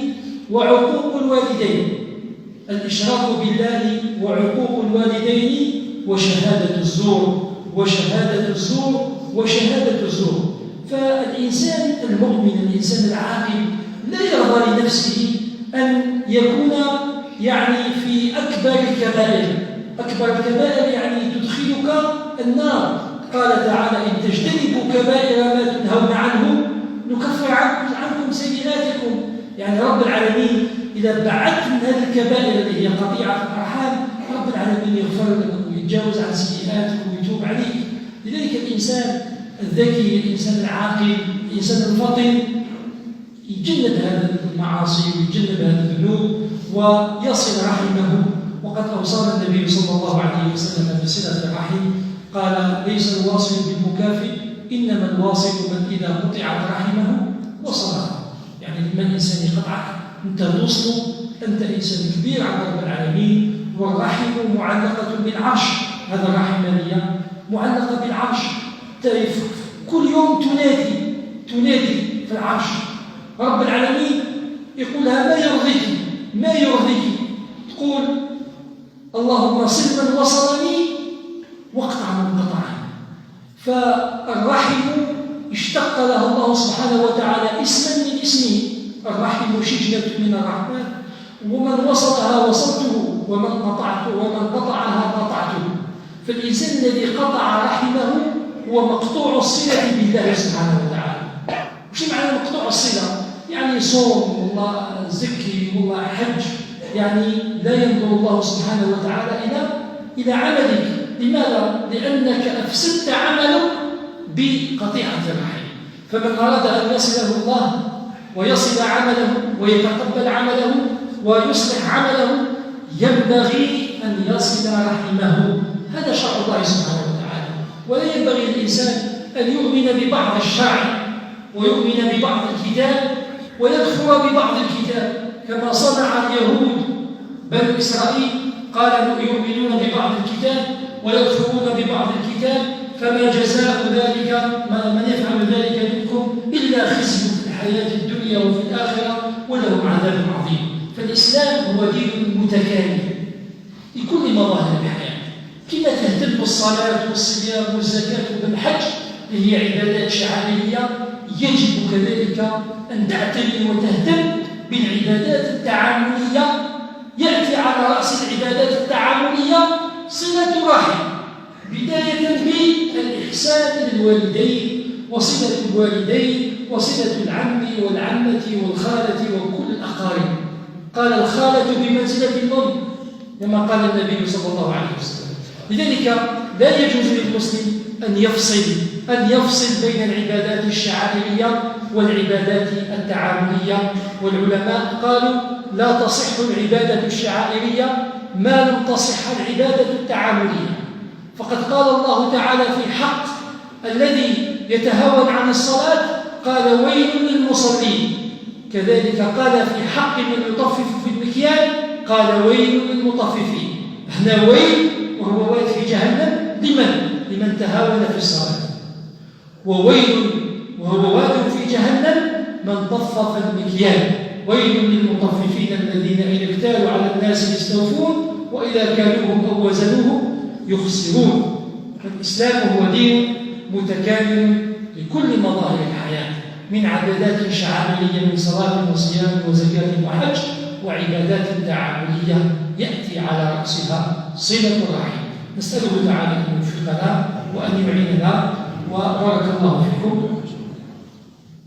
وعقوق الوالدين. الإشراك بالله وعقوق الوالدين وشهادة الزور وشهادة الزور وشهادة الزور. فالإنسان المؤمن، الإنسان العاقل، لا يرضى لنفسه أن يكون يعني في أكبر الكبائر. أكبر الكبائر يعني تدخلك النار. قال تعالى: إن تجتنبوا كبائر ما تنهون عنه نكفر عنكم سيئاتكم. يعني رب العالمين إذا بعدت من هذه الكبائر اللي هي قطيعة الأرحام، رب العالمين يغفر لك ويتجاوز عن سيئاتك ويتوب عليك. لذلك الإنسان الذكي، الإنسان العاقل، الإنسان الفطن يتجنب هذه المعاصي ويتجنب هذه الذنوب ويصل رحمه. وقد أوصانا النبي صلى الله عليه وسلم بصلة الرحم. قال: ليس الواصل بالمكافئ، إنما الواصل من إذا قطعت رحمه وصلها. يعني لما الإنسان يقطعك أنت توصل، أنت إنسان كبير عند رب العالمين. والرحم معلقة بالعرش. هذا الرحم هي معلقة بالعرش. كل يوم تنادي في العرش. رب العالمين يقول لها: ما يرضيك. تقول: اللهم صل من وصلني واقطع من قطعني. فالرحم اشتق لها الله سبحانه وتعالى اسما من اسمه. الرحم شجنة من الرحمن، ومن وصلها وصلته، ومن قطعها قطعته. فالإنسان الذي قطع رحمه هو مقطوع الصلة بالله سبحانه وتعالى. وش معنى مقطوع الصلة؟ يعني صوم والله زكي والله حج، يعني لا ينظر الله سبحانه وتعالى إلى عملك. لماذا؟ لأنك أفسدت عمله بقطيعة الرحم. فمن أراد أن يصله الله ويصل عمله ويتقبل عمله ويصلح عمله ينبغي أن يصل رحمه. هذا شرع الله سبحانه وتعالى. ولا ينبغي للإنسان أن يؤمن ببعض الشرع ويؤمن ببعض الكتاب ويكفر ببعض الكتاب، كما صنع اليهود بنو إسرائيل. قالوا يؤمنون ببعض الكتاب ويكفرون ببعض الكتاب، فما جزاء ذلك من يفعل ذلك منكم إلا خزي في الحياة الدنيا وفي الآخرة ولهم عذاب عظيم. فالإسلام هو دين متكامل لكل مظاهر الحياة. كما تهتم بالصلاة والصيام والزكاة والحج اللي هي عبادات شعائرية، يجب كذلك أن تعتني وتهتم بالعبادات التعاملية. يأتي على رأس العبادات التعاملية صلة رحم بداية بالإحسان للوالدين وصلة الوالدين وصلة العم والعمة والخالة وكل الأقارب. قال الخالة بمنزلة الأم كما قال النبي صلى الله عليه وسلم. لذلك لا يجوز للمسلم أن يفصل بين العبادات الشعائرية والعبادات التعاملية. والعلماء قالوا لا تصح العبادة الشعائرية ما لم تصح العبادة التعاملية. فقد قال الله تعالى في حق الذي يتهاون عن الصلاة قال ويل للمصلين. كذلك قال في حق من يطفف في المكيال قال ويل للمطففين. هنا ويل وهو ويل في جهنم لمن تهاون في الصلاة، وويل وهو واد في جهنم من طفف المكيال. ويل للمطففين الذين إذا اكتالوا على الناس يستوفون وإذا كالوهم أو وزنوهم يخسرون. فالإسلام هو دين متكامل لكل مظاهر الحياة، من عبادات شعائرية من صلاة وصيام وزكاة وحج، وعبادات تعاملية يأتي على رأسها صلة الرحم. نسأله تعالى أن يوفقنا وأن يعيننا، وبارك الله فيكم.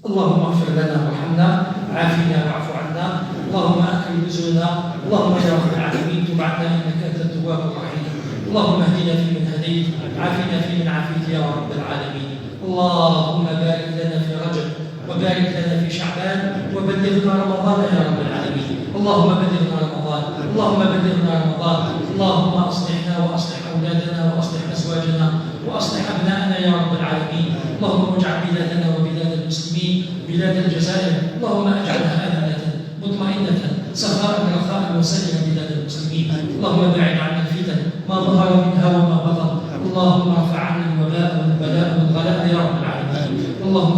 اللهم اغفر لنا وارحمنا، عافنا واعف عنا، اللهم أكرم نزلنا، اللهم يا رب العالمين تب عنا إنك أنت التواب الرحيم. اللهم اهدنا فيمن هديت، عافنا فيمن عافيت يا رب العالمين. اللهم بارك لنا في رجب، وبارك لنا في شعبان، وبلغنا رمضان يا رب العالمين. اللهم بلغنا رمضان، اللهم بلغنا رمضان. اللهم أصلحنا وأصلح أولادنا وأصلح أزواجنا وأصلح أبناءنا يا رب العالمين. اللهم اجعل بلادنا وبلاد المسلمين بلاد الجزائر اللهم اجعلها آمنة مطمئنة سخاء رخاء وسائر بلاد المسلمين. اللهم باعد عنا الفتن ما ظهر منها وما بطن. اللهم ارفع عنا الوباء والبلاء والغلاء يا رب العالمين. اللهم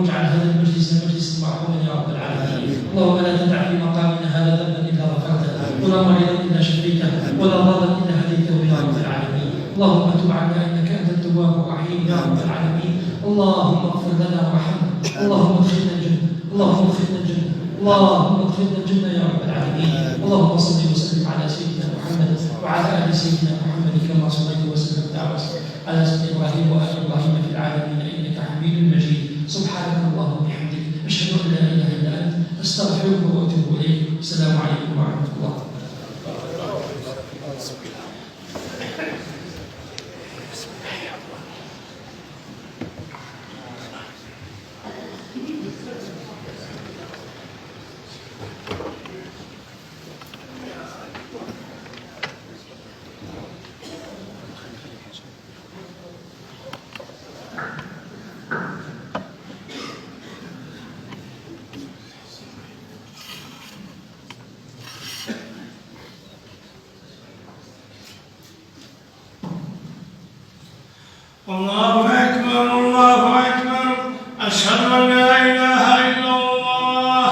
اجعل هذا المجلس مجلسا مرحوما يا رب العالمين. اللهم لا تدع في مقامنا هذا ذنبا الا غفرته، ولا مريضا الا شفيته، ولا ضالا الا هديته يا رب العالمين. اللهم تب عنا انك انت التواب الرحيم يا رب العالمين. اللهم اغفر لنا وارحمنا، اللهم ادخلنا الجنه، اللهم ادخلنا الجنه، اللهم ادخلنا الجنه يا رب العالمين. اللهم صل وسلم على سيدنا محمد وعلى ال سيدنا محمد كما صليت وسلمت على سيدنا ابراهيم وال ابراهيم في العالمين انك حميد مجيد. سبحانك اللهم وبحمدك اشهد ان لا اله الا انت استغفرك واتوب اليك. السلام عليكم ورحمه الله. الله أكبر الله أكبر. أشهد أن لا إله إلا الله،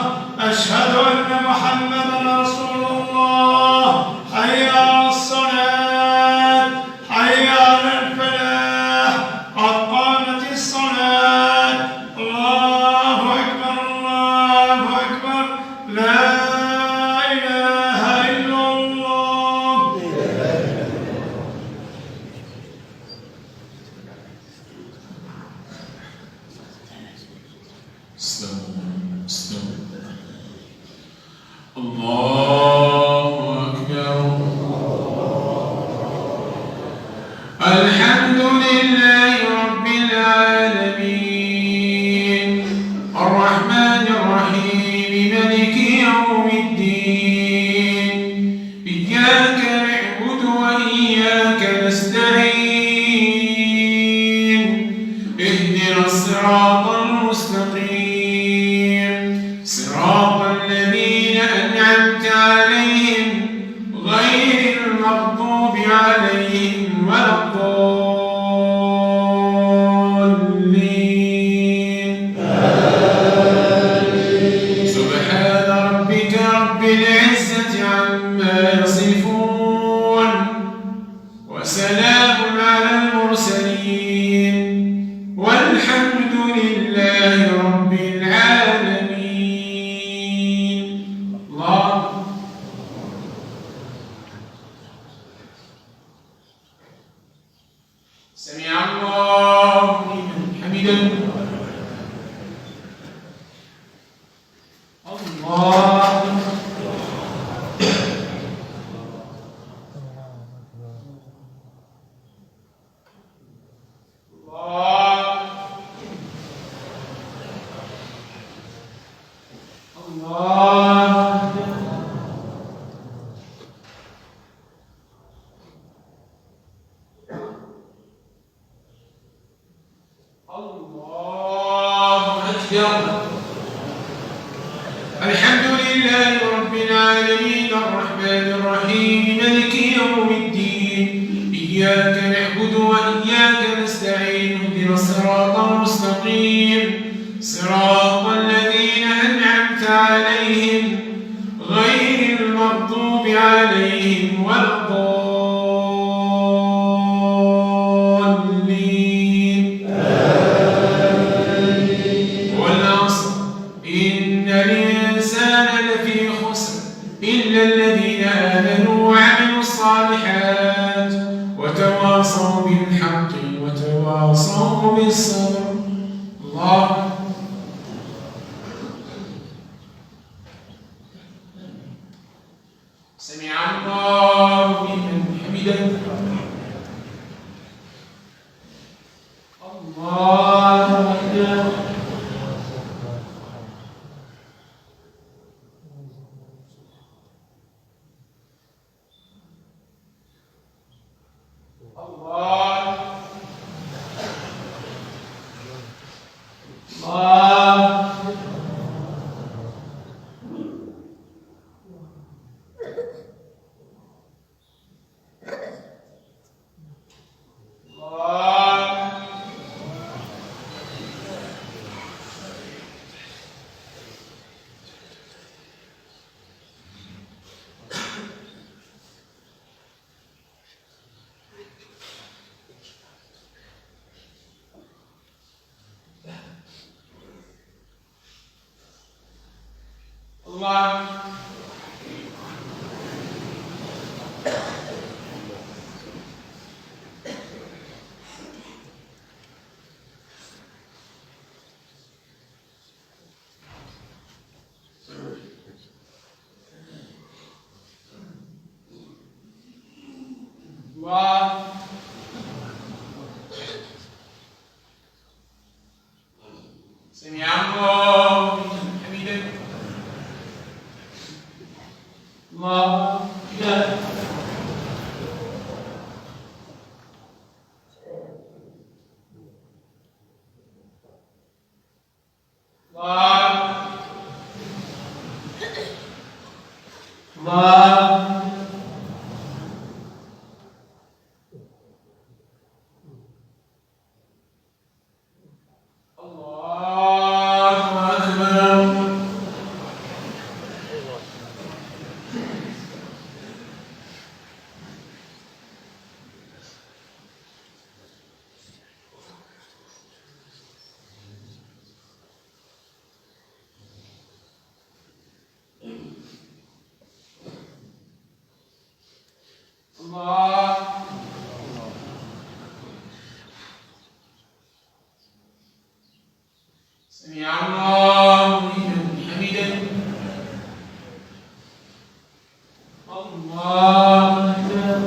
أشهد أن محمدا رسول الله. حي على الصلاة، حي على الفلاح، قد قامت الصلاة. الله أكبر الله أكبر. لا إله إلا الله. الحمد لله رب العالمين الرحمن الرحيم مالك يوم الدين إياك نعبد وإياك نستعين اهدنا الصراط المستقيم صراط الذين أنعمت عليهم غير المغضوب عليهم ولا الضالين والعصر إن الإنسان لفي خسر إلا الذين آمنوا وعملوا الصالحات وتواصوا بالحق وتواصوا بالصبر. الله سمع الله لمن حمده. الله أكبر. سمع الله لمن حمده. الله أكبر. سمع الله لمن حمده. الله أكبر.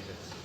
زائدة.